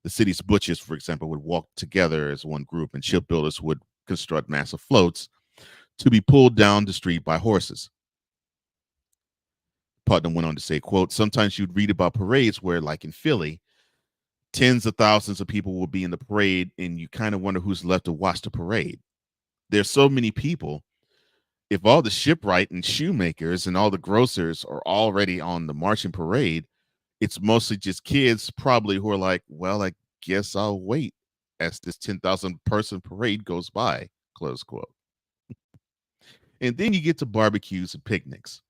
The city's butchers, for example, would walk together as one group, and shipbuilders would construct massive floats to be pulled down the street by horses. Putnam went on to say, quote, sometimes you'd read about parades where, like in Philly, tens of thousands of people will be in the parade, and you kind of wonder who's left to watch the parade. There's so many people. If all the shipwright and shoemakers and all the grocers are already on the marching parade, it's mostly just kids probably who are like, well, I guess I'll wait as this 10,000 person parade goes by, close quote. And then you get to barbecues and picnics.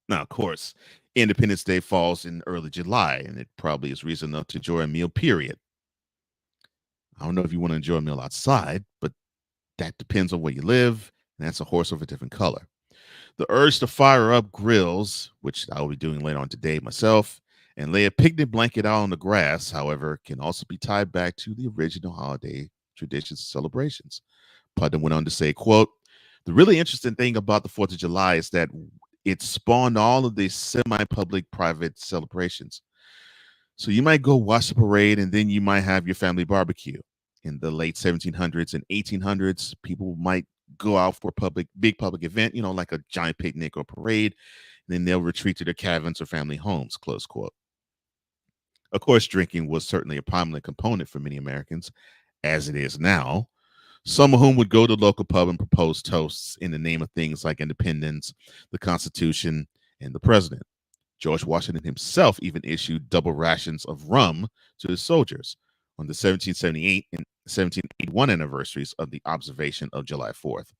Now, of course, Independence Day falls in early July, and it probably is reason enough to enjoy a meal, period. I don't know if you want to enjoy a meal outside, but that depends on where you live, and that's a horse of a different color. The urge to fire up grills, which I will be doing later on today myself, and lay a picnic blanket out on the grass, however, can also be tied back to the original holiday traditions and celebrations. Putnam went on to say, quote, the really interesting thing about the 4th of July is that it spawned all of these semi-public private celebrations. So you might go watch the parade, and then you might have your family barbecue. In the late 1700s and 1800s, people might go out for a big public event, you know, like a giant picnic or parade, and then they'll retreat to their cabins or family homes, close quote. Of course, drinking was certainly a prominent component for many Americans, as it is now. Some of whom would go to the local pub and propose toasts in the name of things like independence, the Constitution, and the president. George Washington himself even issued double rations of rum to his soldiers on the 1778 and 1781 anniversaries of the observation of July 4th.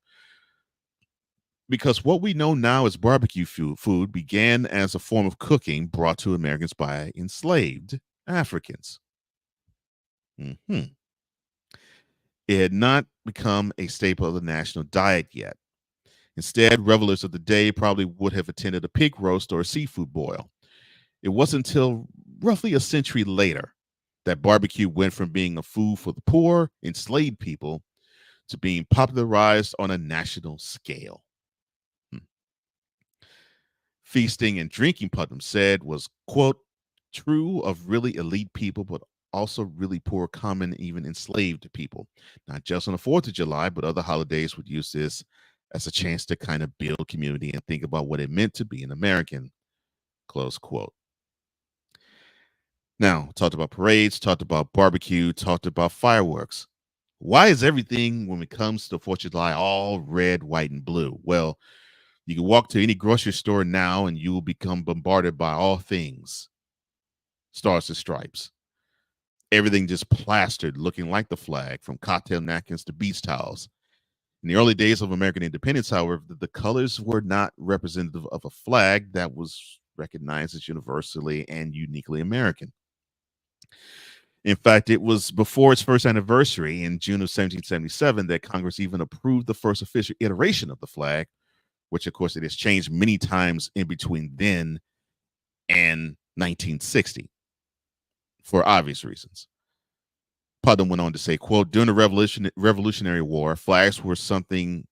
Because what we know now as barbecue food began as a form of cooking brought to Americans by enslaved Africans. It had not become a staple of the national diet yet. Instead, revelers of the day probably would have attended a pig roast or a seafood boil. It wasn't until roughly a century later that barbecue went from being a food for the poor, enslaved people, to being popularized on a national scale. Feasting and drinking, Putnam said, was, quote, true of really elite people, but also really poor, common, even enslaved people. Not just on the 4th of July, but other holidays would use this as a chance to kind of build community and think about what it meant to be an American, close quote. Now, talked about parades, talked about barbecue, talked about fireworks. Why is everything, when it comes to the 4th of July, all red, white, and blue? Well, you can walk to any grocery store now and you will become bombarded by all things stars and stripes. Everything just plastered, looking like the flag, from cocktail napkins to beach towels. In the early days of American independence, however, the colors were not representative of a flag that was recognized as universally and uniquely American. In fact, it was before its first anniversary in June of 1777 that Congress even approved the first official iteration of the flag, which, of course, it has changed many times in between then and 1960 for obvious reasons. Putnam went on to say, quote, during the Revolutionary War, flags were something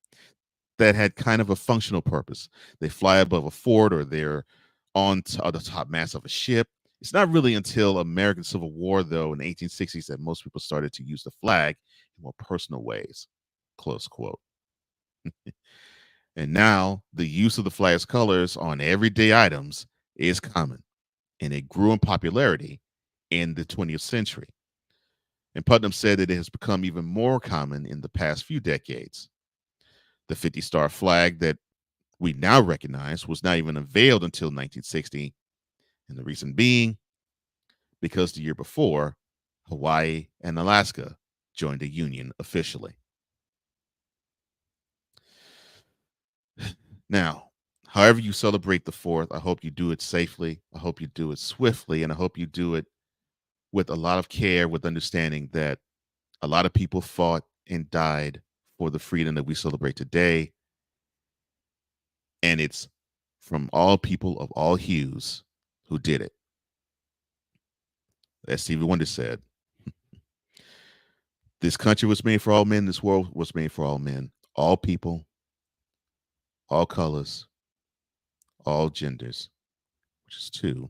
that had kind of a functional purpose. They fly above a fort or they're on the top mast of a ship. It's not really until American Civil War, though, in the 1860s that most people started to use the flag in more personal ways, close quote. And now the use of the flag's colors on everyday items is common, and it grew in popularity in the 20th century. And Putnam said that it has become even more common in the past few decades. The 50-star flag that we now recognize was not even unveiled until 1960, and the reason being because the year before, Hawaii and Alaska joined the Union officially. Now, However you celebrate the 4th, I hope you do it safely. I hope you do it swiftly, and I hope you do it with a lot of care, with understanding that a lot of people fought and died for the freedom that we celebrate today. And it's from all people of all hues who did it. As Stevie Wonder said, this country was made for all men. This world was made for all men, all people, all colors, all genders, which is 2,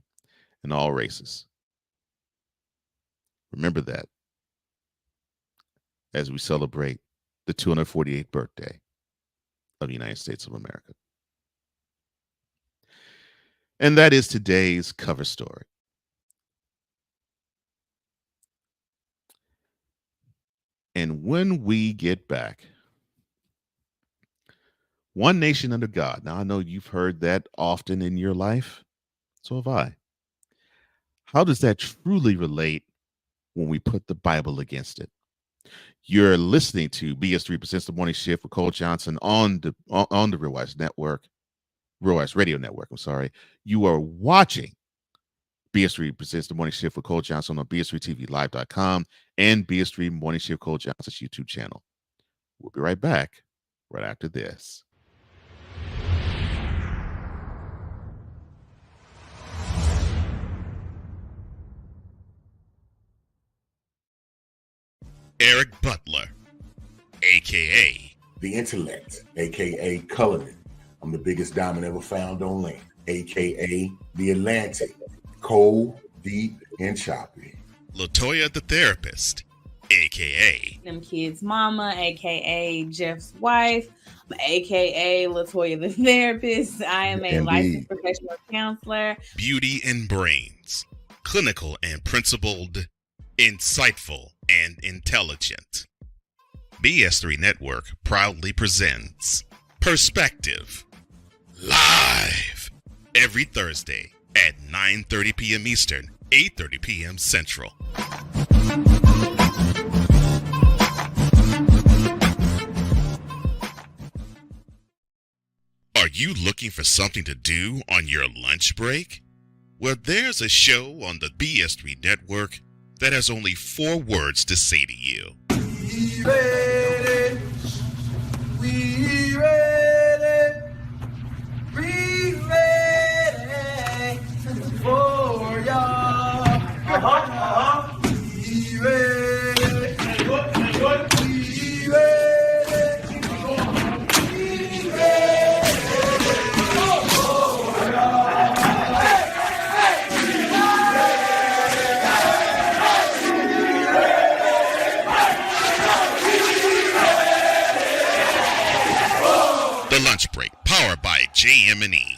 and all races. Remember that as we celebrate the 248th birthday of the United States of America. And that is today's cover story. And when we get back, one nation under God. Now, I know you've heard that often in your life. So have I. How does that truly relate when we put the Bible against it? You're listening to BS3 Presents the Morning Shift with Cole Johnson on the Real Wise Network, Real Wise Radio Network. I'm sorry. You are watching BS3 Presents the Morning Shift with Cole Johnson on BS3TVLive.com and BS3 Morning Shift Cole Johnson's YouTube channel. We'll be right back right after this.
Eric Butler, a.k.a.
The Intellect, a.k.a. Cullinan. I'm the biggest diamond ever found on land, a.k.a. The Atlantic. Cold, deep, and choppy.
LaToya the Therapist, a.k.a.
Them Kids Mama, a.k.a. Jeff's wife, a.k.a. LaToya the Therapist. I am a licensed professional counselor.
Beauty and Brains, clinical and principled, insightful and intelligent. BS3 Network proudly presents Perspective live every Thursday at 9:30 p.m. Eastern, 8:30 p.m. Central. Are you looking for something to do on your lunch break? Well, there's a show on the BS3 Network that has only 4 words to say to you.
We ready. We ready. We ready for y'all. We ready. We ready.
The Lunch Break, powered by JM&E.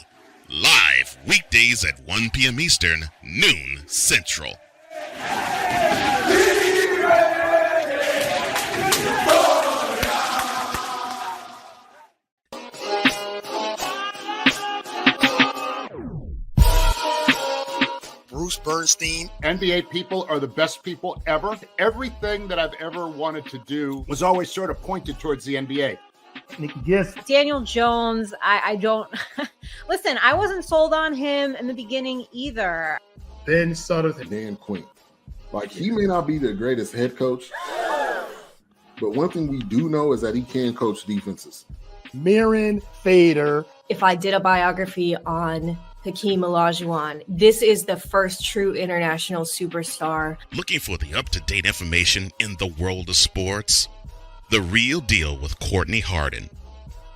Live weekdays at 1 p.m. Eastern, noon Central.
Bruce Bernstein.
NBA people are the best people ever. Everything that I've ever wanted to do was always sort of pointed towards the NBA.
Yes. Daniel Jones, I don't listen, I wasn't sold on him in the beginning either.
Ben Sutter, Dan Quinn. Like, he may not be the greatest head coach, but one thing we do know is that he can coach defenses.
Mirren Fader.
If I did a biography on Hakeem Olajuwon, this is the first true international superstar.
Looking for the up-to-date information in the world of sports? The Real Deal with Courtney Harden.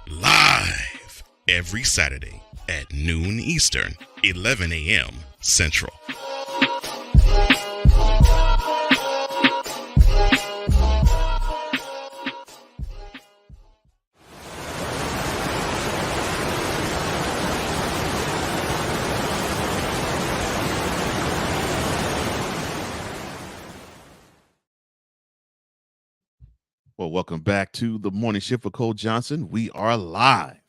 Live every Saturday at noon Eastern, 11 a.m. Central.
Well, welcome back to the Morning Shift with Cole Johnson. We are live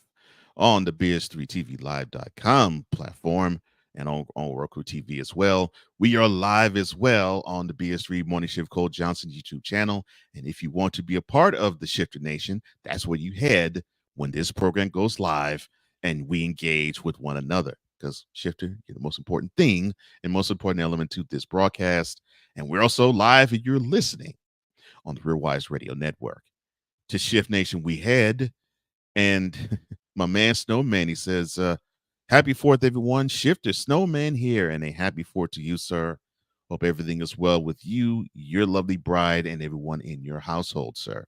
on the BS3TVLive.com platform and on Roku TV as well. We are live as well on the BS3 Morning Shift Cole Johnson YouTube channel. And if you want to be a part of the Shifter Nation, that's where you head when this program goes live. and we engage with one another. Because Shifter, you're the most important thing and most important element to this broadcast. And we're also live and you're listening on the Real Wise Radio Network. To Shift Nation, we head. And my man Snowman, he says, happy 4th, everyone. Shifter Snowman here, and a happy 4th to you, sir. Hope everything is well with you, your lovely bride, and everyone in your household, sir.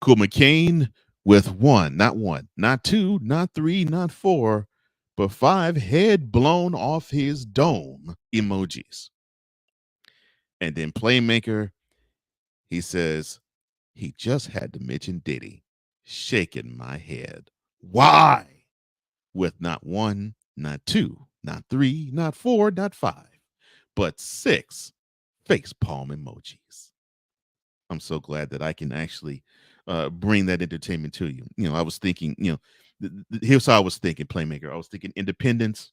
Cool McCain with one, not two, not three, not four, but 5 head blown off his dome emojis. And then Playmaker, he says, he just had to mention Diddy. Shaking my head. Why? With not 1, not 2, not 3, not 4, not 5, but 6 face palm emojis. I'm so glad that I can actually bring that entertainment to you. You know, I was thinking, you know, here's how I was thinking, Playmaker. I was thinking independence,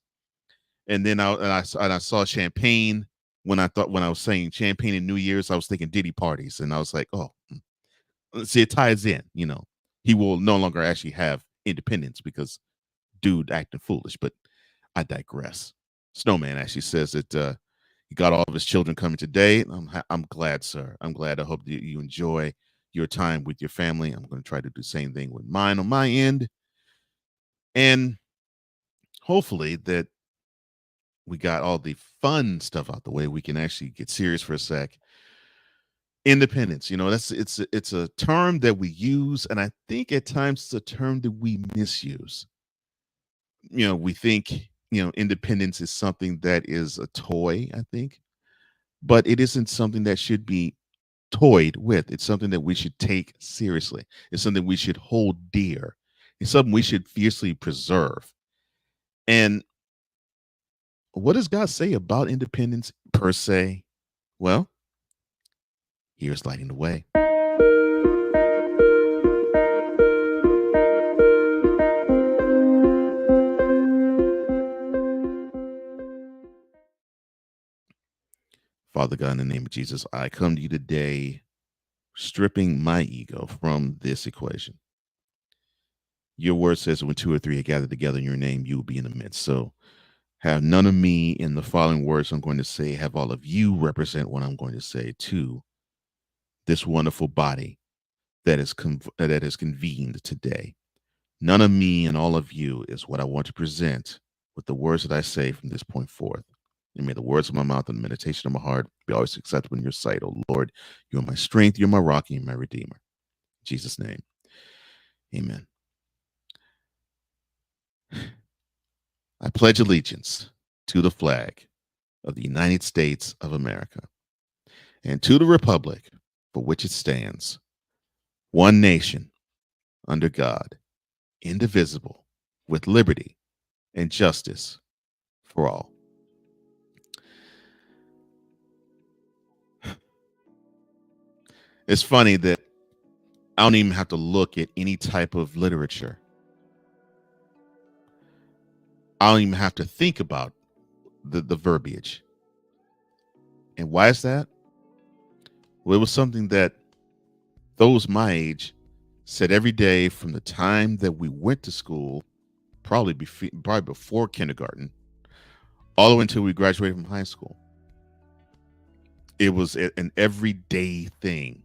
and then I saw champagne. When I was saying champagne and New Year's, I was thinking Diddy parties, and I was like, oh, see, it ties in. You know, he will no longer actually have independence because dude acting foolish. But I digress. Snowman actually says that he got all of his children coming today. I'm glad, sir. I'm glad. I hope that you enjoy your time with your family. I'm going to try to do the same thing with mine on my end. And hopefully that we got all the fun stuff out the way. We can actually get serious for a sec. Independence, you know, it's a term that we use, and I think at times it's a term that we misuse. You know, we think, you know, independence is something that is a toy, I think, but it isn't something that should be toyed with. It's something that we should take seriously. It's something we should hold dear. It's something we should fiercely preserve. And what does God say about independence per se? Well, here's lighting the way. Father God, in the name of Jesus, I come to you today stripping my ego from this equation. Your word says when 2 or 3 are gathered together in your name, you will be in the midst. So have none of me in the following words I'm going to say. Have all of you represent what I'm going to say to this wonderful body that is convened today. None of me and all of you is what I want to present with the words that I say from this point forth. And may the words of my mouth and the meditation of my heart be always acceptable in your sight. Oh Lord, you are my strength, you're my rock, and you're my redeemer. In Jesus' name, amen. I pledge allegiance to the flag of the United States of America and to the republic for which it stands, one nation, under God, indivisible, with liberty and justice for all. It's funny that I don't even have to look at any type of literature. I don't even have to think about the verbiage. And why is that? Well, it was something that those my age said every day from the time that we went to school, probably before kindergarten, all the way until we graduated from high school. It was an everyday thing.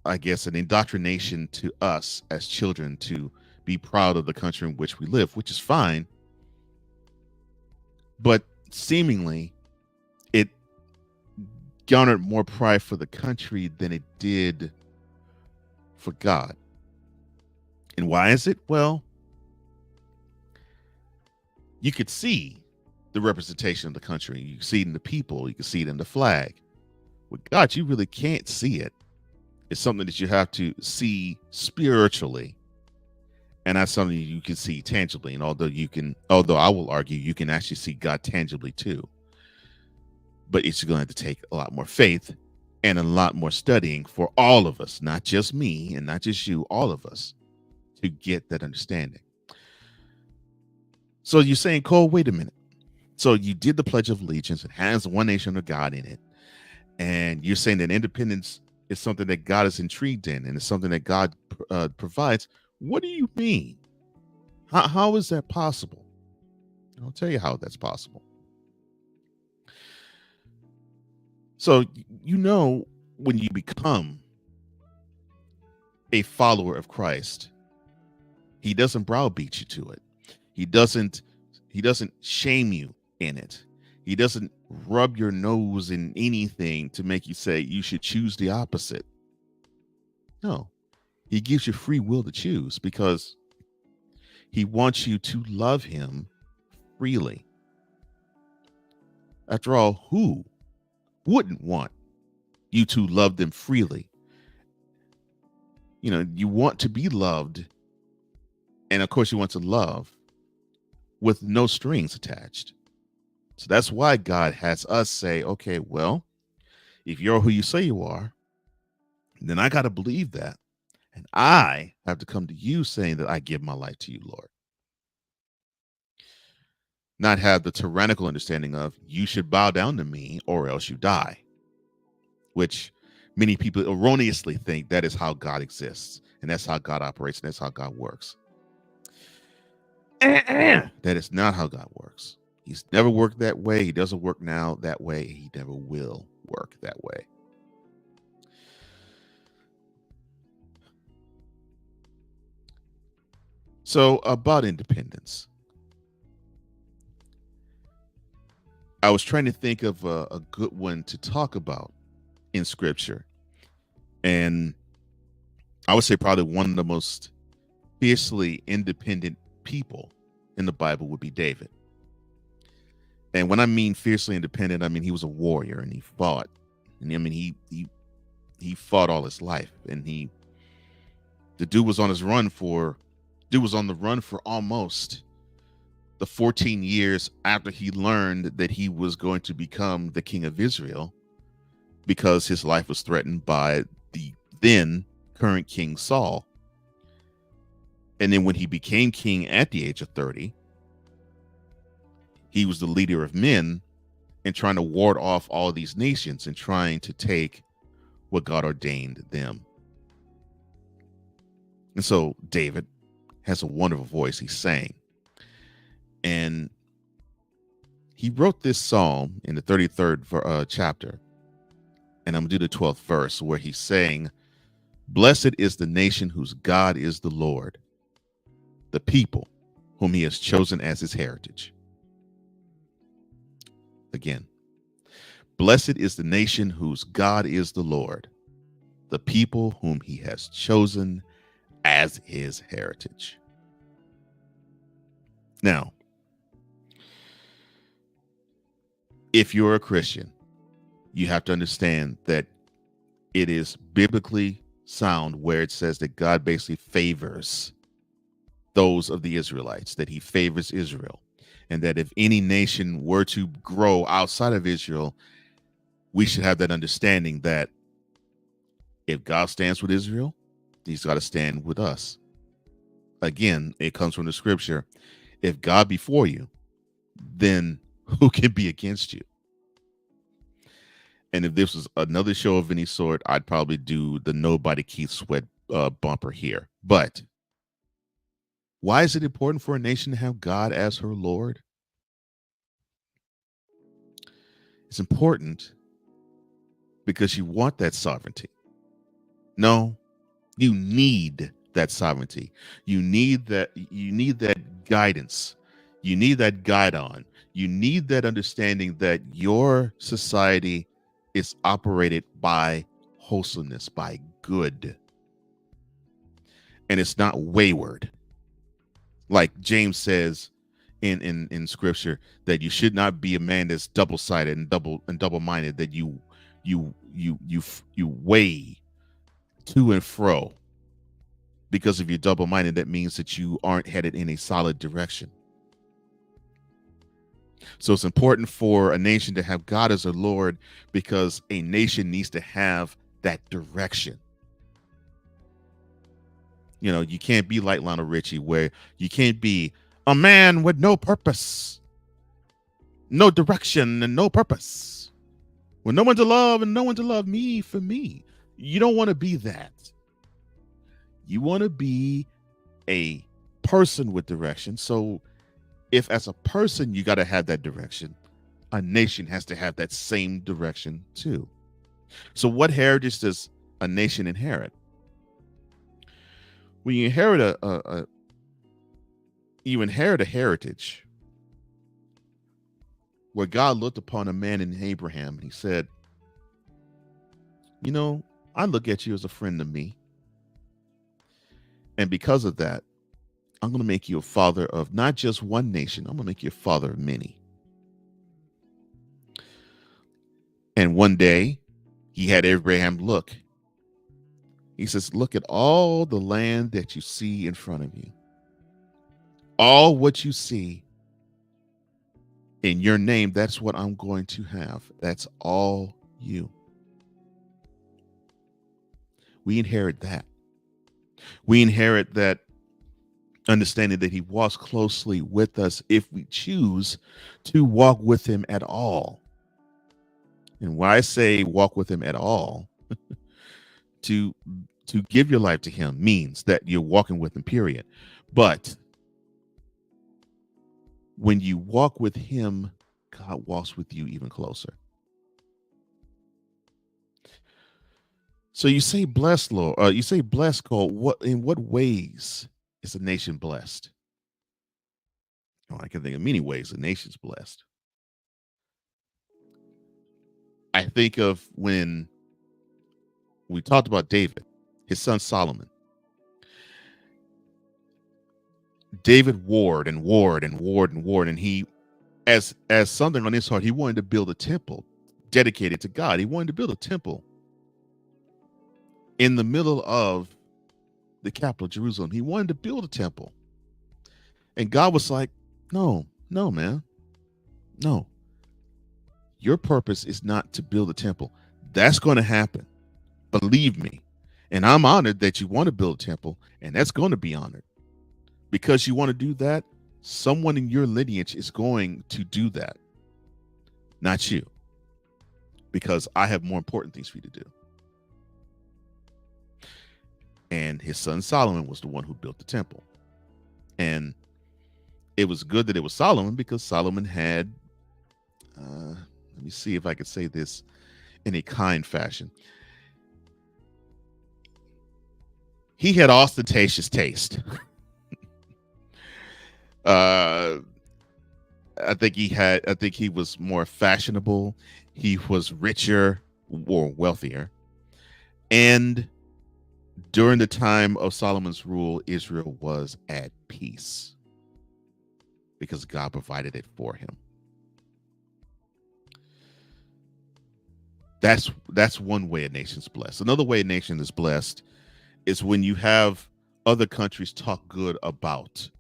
I guess an indoctrination to us as children to be proud of the country in which we live, which is fine. But seemingly, it garnered more pride for the country than it did for God. And why is it? Well, you could see the representation of the country. You can see it in the people. You can see it in the flag. With God, you really can't see it. It's something that you have to see spiritually, and that's something you can see tangibly. And although I will argue you can actually see God tangibly too, but it's going to have to take a lot more faith and a lot more studying for all of us, not just me and not just you, all of us, to get that understanding. So you're saying, Cole, wait a minute. So you did the Pledge of Allegiance. It has one nation under God in it. And you're saying that independence is something that God is intrigued in, and it's something that God provides. What do you mean? How is that possible? I'll tell you how that's possible. So, when you become a follower of Christ, he doesn't browbeat you to it. He doesn't shame you in it. He doesn't rub your nose in anything to make you say you should choose the opposite. No, he gives you free will to choose because he wants you to love him freely. After all, who wouldn't want you to love them freely? You want to be loved. And of course, you want to love with no strings attached. So that's why God has us say, okay, well, if you're who you say you are, then I got to believe that. And I have to come to you saying that I give my life to you, Lord. Not have the tyrannical understanding of you should bow down to me or else you die, which many people erroneously think that is how God exists. And that's how God operates. And that's how God works. That is not how God works. He's never worked that way. He doesn't work now that way. He never will work that way. So about independence, I was trying to think of a good one to talk about in scripture. And I would say probably one of the most fiercely independent people in the Bible would be David. And when I mean fiercely independent, I mean he was a warrior and he fought. And I mean he fought all his life. And the dude was on the run for almost the 14 years after he learned that he was going to become the king of Israel, because his life was threatened by the then current King Saul. And then when he became king at the age of 30, he was the leader of men and trying to ward off all these nations and trying to take what God ordained them. And so David has a wonderful voice. He sang. And he wrote this psalm in the 33rd chapter. And I'm going to do the 12th verse where he's saying, "Blessed is the nation whose God is the Lord, the people whom he has chosen as his heritage." Again, blessed is the nation whose God is the Lord, the people whom he has chosen as his heritage. Now, if you're a Christian, you have to understand that it is biblically sound where it says that God basically favors those of the Israelites, that he favors Israel, and that if any nation were to grow outside of Israel, we should have that understanding that if God stands with Israel, he's got to stand with us. Again, it comes from the scripture. If God be for you, then who can be against you? And if this was another show of any sort, I'd probably do the Nobody Keith Sweat bumper here. But why is it important for a nation to have God as her Lord? It's important because you want that sovereignty. No, you need that sovereignty. You need that guidance. You need that guide on. You need that understanding that your society is operated by wholesomeness, by good. And it's not wayward. Like James says in scripture, that you should not be a man that's double-sided and double-minded, that you weigh to and fro. Because if you're double-minded, that means that you aren't headed in a solid direction. So it's important for a nation to have God as a Lord, because a nation needs to have that direction. You know, you can't be like Lionel Richie, where you can't be a man with no purpose, no direction, and no purpose, with no one to love and no one to love me for me. You don't want to be that. You want to be a person with direction. So if as a person you got to have that direction, a nation has to have that same direction too. So what heritage does a nation inherit? When you inherit a heritage where God looked upon a man in Abraham and he said, you know, I look at you as a friend to me. And because of that, I'm going to make you a father of not just one nation. I'm going to make you a father of many. And one day he had Abraham look. He says, look at all the land that you see in front of you. All what you see in your name, that's what I'm going to have. That's all you. We inherit that. We inherit that understanding that he walks closely with us if we choose to walk with him at all. And when I say walk with him at all, to give your life to him means that you're walking with him, period. But when you walk with him, God walks with you even closer. So you say blessed, Lord. You say blessed, Cole. In what ways is a nation blessed? Oh, I can think of many ways a nation's blessed. I think of when we talked about David, his son Solomon. David warred and warred and warred and warred, and he, as something on his heart, he wanted to build a temple dedicated to God. He wanted to build a temple in the middle of the capital, Jerusalem. He wanted to build a temple. And God was like, no, man. No. Your purpose is not to build a temple. That's going to happen. Believe me. And I'm honored that you want to build a temple, and that's going to be honored. Because you want to do that, someone in your lineage is going to do that. Not you. Because I have more important things for you to do. And his son Solomon was the one who built the temple. And it was good that it was Solomon, because Solomon had, let me see if I could say this in a kind fashion. He had ostentatious taste. I think he was more fashionable. He was richer or wealthier. And during the time of Solomon's rule, Israel was at peace because God provided it for him. That's one way a nation's blessed. Another way a nation is blessed is when you have other countries talk good about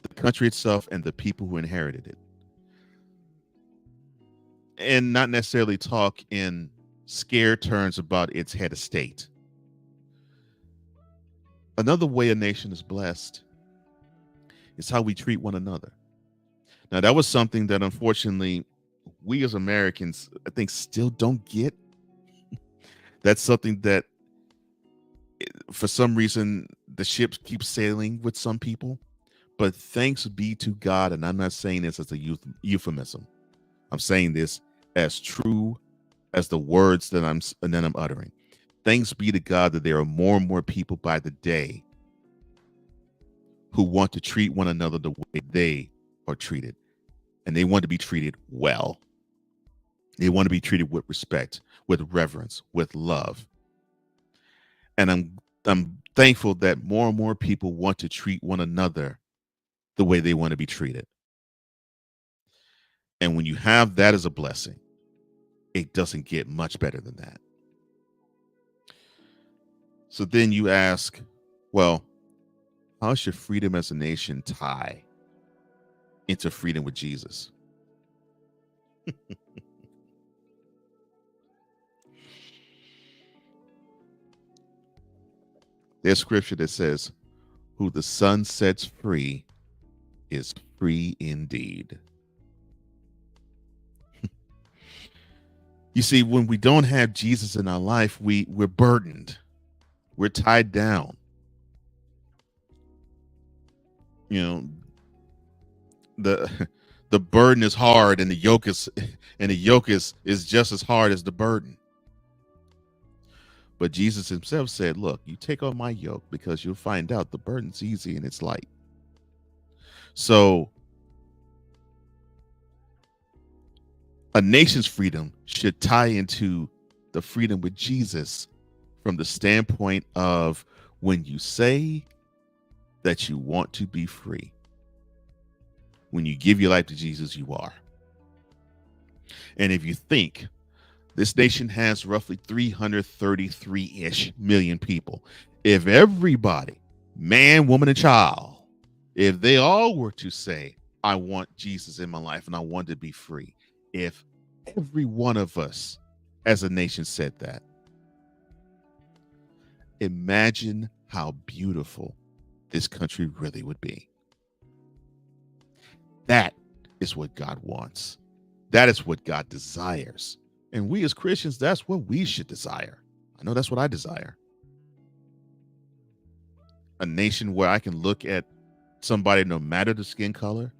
the country itself and the people who inherited it. And not necessarily talk in scare terms about its head of state. Another way a nation is blessed is how we treat one another. Now, that was something that unfortunately we as Americans, I think, still don't get. That's something that for some reason the ships keep sailing with some people. But thanks be to God, and I'm not saying this as a euphemism. I'm saying this as true as the words that I'm uttering. Thanks be to God that there are more and more people by the day who want to treat one another the way they are treated. And they want to be treated well. They want to be treated with respect, with reverence, with love. And I'm thankful that more and more people want to treat one another the way they want to be treated. And when you have that as a blessing, it doesn't get much better than that. So then you ask, well, how should freedom as a nation tie into freedom with Jesus? There's scripture that says, who the Son sets free is free indeed. You see, when we don't have Jesus in our life, we're burdened. We're tied down. you know, the burden is hard and the yoke is just as hard as the burden. But Jesus himself said, look, you take on my yoke because you'll find out the burden's easy and it's light. So a nation's freedom should tie into the freedom with Jesus from the standpoint of when you say that you want to be free, when you give your life to Jesus, you are. And if you think this nation has roughly 333-ish million people, if everybody, man, woman, and child, if they all were to say, I want Jesus in my life and I want to be free, if every one of us as a nation said that, imagine how beautiful this country really would be. That is what God wants. That is what God desires. And we as Christians, that's what we should desire. I know that's what I desire. A nation where I can look at somebody, no matter the skin color,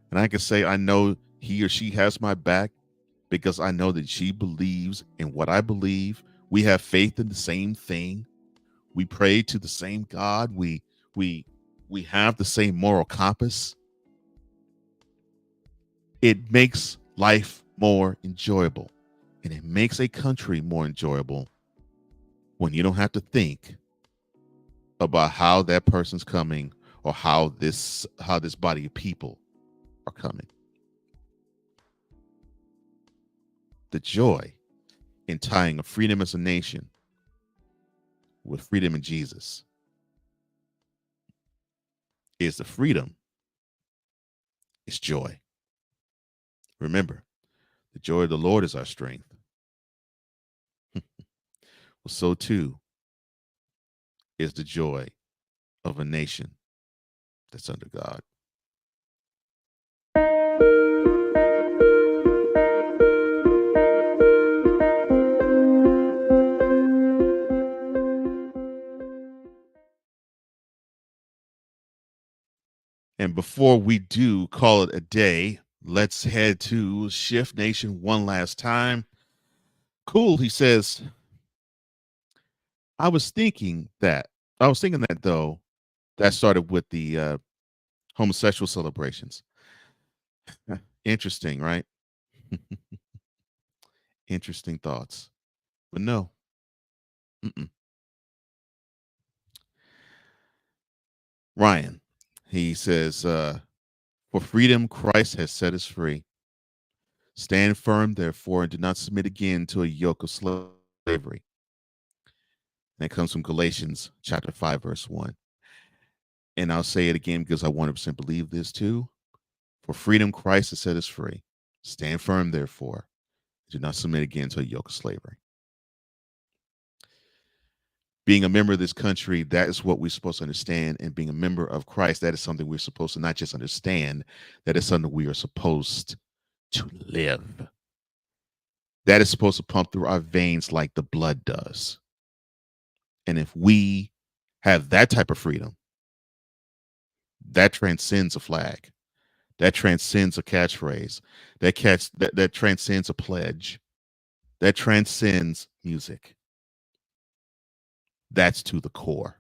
and I can say, I know he or she has my back because I know that she believes in what I believe. We have faith in the same thing. We pray to the same God. We have the same moral compass. It makes life more enjoyable, and it makes a country more enjoyable when you don't have to think about how that person's coming or how this body of people are coming. The joy in tying a freedom as a nation with freedom in Jesus is the freedom. It's joy. Remember, the joy of the Lord is our strength. Well, so too is the joy of a nation that's under God. And before we do call it a day, let's head to Shift Nation one last time. Cool, he says, I was thinking that though, that started with the homosexual celebrations. Interesting, right? Interesting thoughts. But no. Ryan, he says, for freedom, Christ has set us free. Stand firm, therefore, and do not submit again to a yoke of slavery. And it comes from Galatians chapter 5, verse 1. And I'll say it again because I 100% believe this too. For freedom, Christ has set us free. Stand firm, therefore. Do not submit again to a yoke of slavery. Being a member of this country, that is what we're supposed to understand. And being a member of Christ, that is something we're supposed to not just understand, that is something we are supposed to live. That is supposed to pump through our veins like the blood does. And if we have that type of freedom, that transcends a flag. That transcends a catchphrase. That transcends a pledge. That transcends music. That's to the core.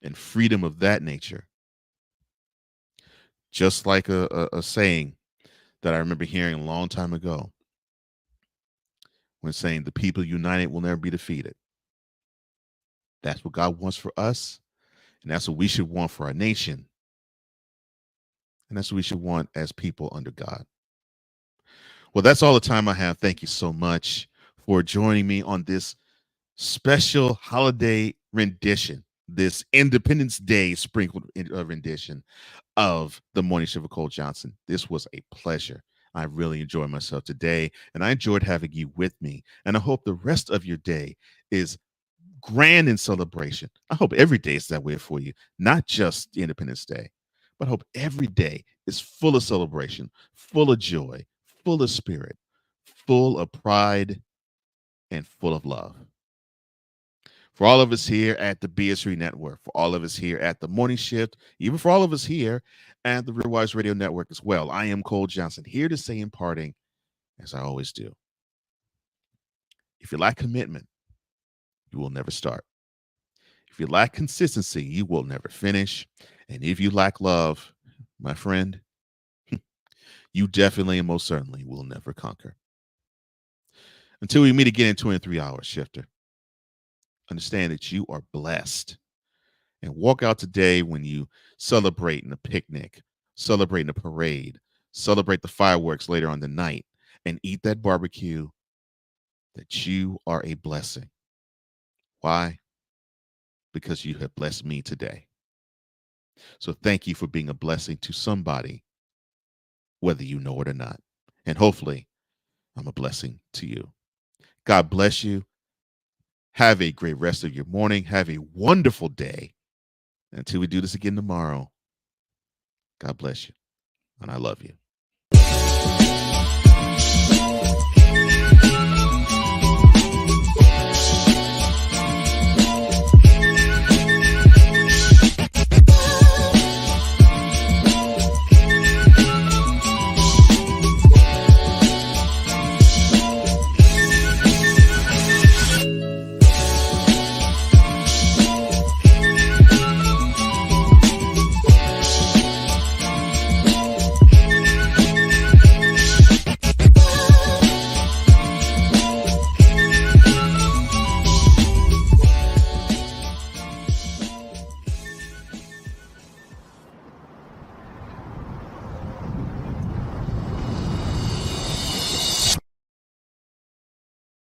And freedom of that nature, just like a saying that I remember hearing a long time ago, when saying the people united will never be defeated. That's what God wants for us, and that's what we should want for our nation. And that's what we should want as people under God. Well, that's all the time I have. Thank you so much for joining me on this special holiday rendition, this Independence Day sprinkled rendition of the Morning Shift with Cole Johnson. This was a pleasure. I really enjoyed myself today, and I enjoyed having you with me. And I hope the rest of your day is grand in celebration. I hope every day is that way for you, not just Independence Day, but I hope every day is full of celebration, full of joy, full of spirit, full of pride, and full of love. For all of us here at the BS3 Network, for all of us here at the Morning Shift, even for all of us here at the Real Wise Radio Network as well, I am Cole Johnson, here to say in parting, as I always do, if you lack commitment, you will never start. If you lack consistency, you will never finish. And if you lack love, my friend, you definitely and most certainly will never conquer. Until we meet again in 23 hours, Shifter, understand that you are blessed. And walk out today when you celebrating a picnic, celebrating a parade, celebrate the fireworks later on the night, and eat that barbecue, that you are a blessing. Why? Because you have blessed me today. So thank you for being a blessing to somebody, whether you know it or not. And hopefully, I'm a blessing to you. God bless you. Have a great rest of your morning. Have a wonderful day. Until we do this again tomorrow, God bless you. And I love you.